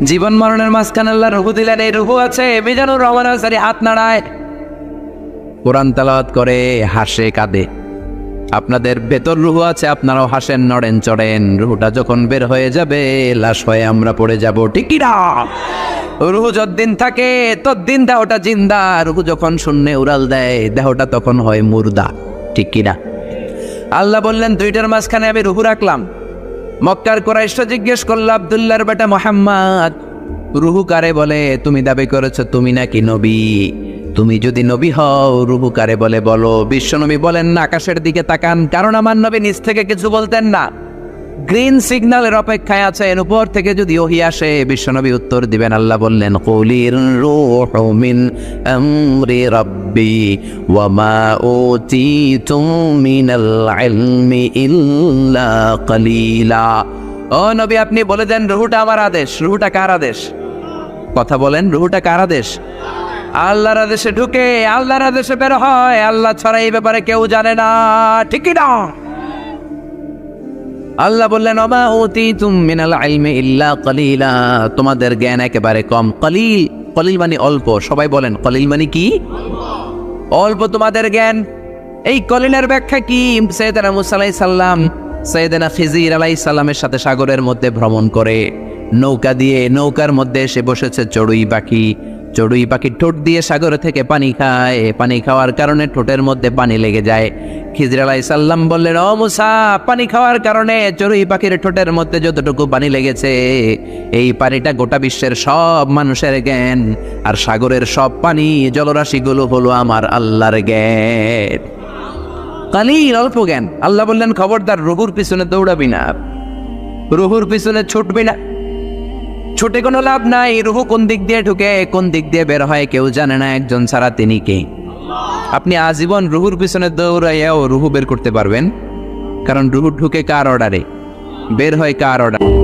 জীবন মরণের মাঝখানে আল্লাহ রূহ দিলেন। এই রূহ আছে। মিজানুর রহমান আনসারী হাত নাড়ায়, কোরআন তেলাওয়াত করে, হাসে, কাঁদে। আপনাদের ভেতর রূহ আছে, আপনারাও হাসেন, নড়েন, চড়েন। রূহটা যখন বের হয়ে যাবে, লাশ হয়ে আমরা পড়ে যাব, ঠিক কি না? রূহ যতদিন থাকে ততদিন দেহটা জিন্দা। রূহ যখন শূন্যে উড়াল দেয়, দেহটা তখন হয় মুর্দা, ঠিক কি না? আল্লাহ বললেন, দুইটার মাঝখানে আমি রূহ রাখলাম। মক্কার কুরাইশরা জিজ্ঞেস করল, আব্দুল্লাহর বেটা মুহাম্মদ, রূহ কারে বলে? তুমি দাবি করেছো তুমি নাকি নবী। তুমি যদি নবী হও, রূহ কারে বলে বলো। বিশ্বনবী বলেন না, আকাশের দিকে তাকান, কারণ আমার নবী নিচ থেকে কিছু বলতেন না। গ্রিন সিগন্যালের অপেক্ষায় আছেন, উপর থেকে যদি ওহী আসে বিশ্বনবী উত্তর দিবেন। আল্লাহ বললেন, কুলির রূহু মিন আমরি রাব্বি ওয়া মা উতীতুম মিনাল ইলমি ইল্লা কালিলা। ও নবী, আপনি বলে দেন রূহটা আমার আদেশ। রূহটা কার আদেশ? কথা বলেন, রূহটা কার আদেশ? আল্লাহর আদেশে ঢুকে আল্লাহর আদেশে বের হয়। আল্লাহ ছাড়া এই ব্যাপারে কেউ জানে না, ঠিক কি না? আল্লাহ বললেন, ওমা উতীতুম মিনাল ইলমি ইল্লা কালিলা। তোমাদের জ্ঞান একেবারে কম। কলিল, কলিল মানে অল্প। সবাই বলেন, কলিল মানে কি? অল্প তোমাদের জ্ঞান। এই কলিলের ব্যাখ্যা কি? সাইয়েদনা মুসা আলাইহিস সালাম সাইয়েদনা খিজির আলাইহিস সালামের সাথে সাগরের মধ্যে ভ্রমণ করে, নৌকা দিয়ে নৌকার মধ্যে এসে বসেছে চড়ুই পাখি। চড়ুই পাখি ঠোঁট দিয়ে সাগর থেকে পানি খায়, পানি খাওয়ার কারণে ঠোঁটের মধ্যে পানি লেগে যায়। খিজির আলাইহিস সালাম বললেন, ও মুসা, পানি খাওয়ার কারণে চড়ুই পাখির ঠোঁটের মধ্যে যতটুকু পানি লেগেছে এই পানিটা গোটা বিশ্বের সব মানুষের জ্ঞান, আর সাগরের সব পানি জলরাশিগুলো হলো আমার আল্লাহর জ্ঞান। কালিল, অল্প জ্ঞান। আল্লাহ বললেন, খবরদার রুহুর পিছনে দৌড়াবি না, রুহুর পিছনে ছুটবি না, ছুটে কোনো লাভ নাই। রুহু কোন দিক দিয়ে ঢুকে কোন দিক দিয়ে বের হয় কেউ জানে না, একজন ছাড়া, তিনি কে? আপনি আজীবন রুহুর পিছনে দৌড়াইয়াও রুহু বের করতে পারবেন, কারণ রুহু ঢুকে কার অর্ডারে, বের হয় কার অর্ডারে।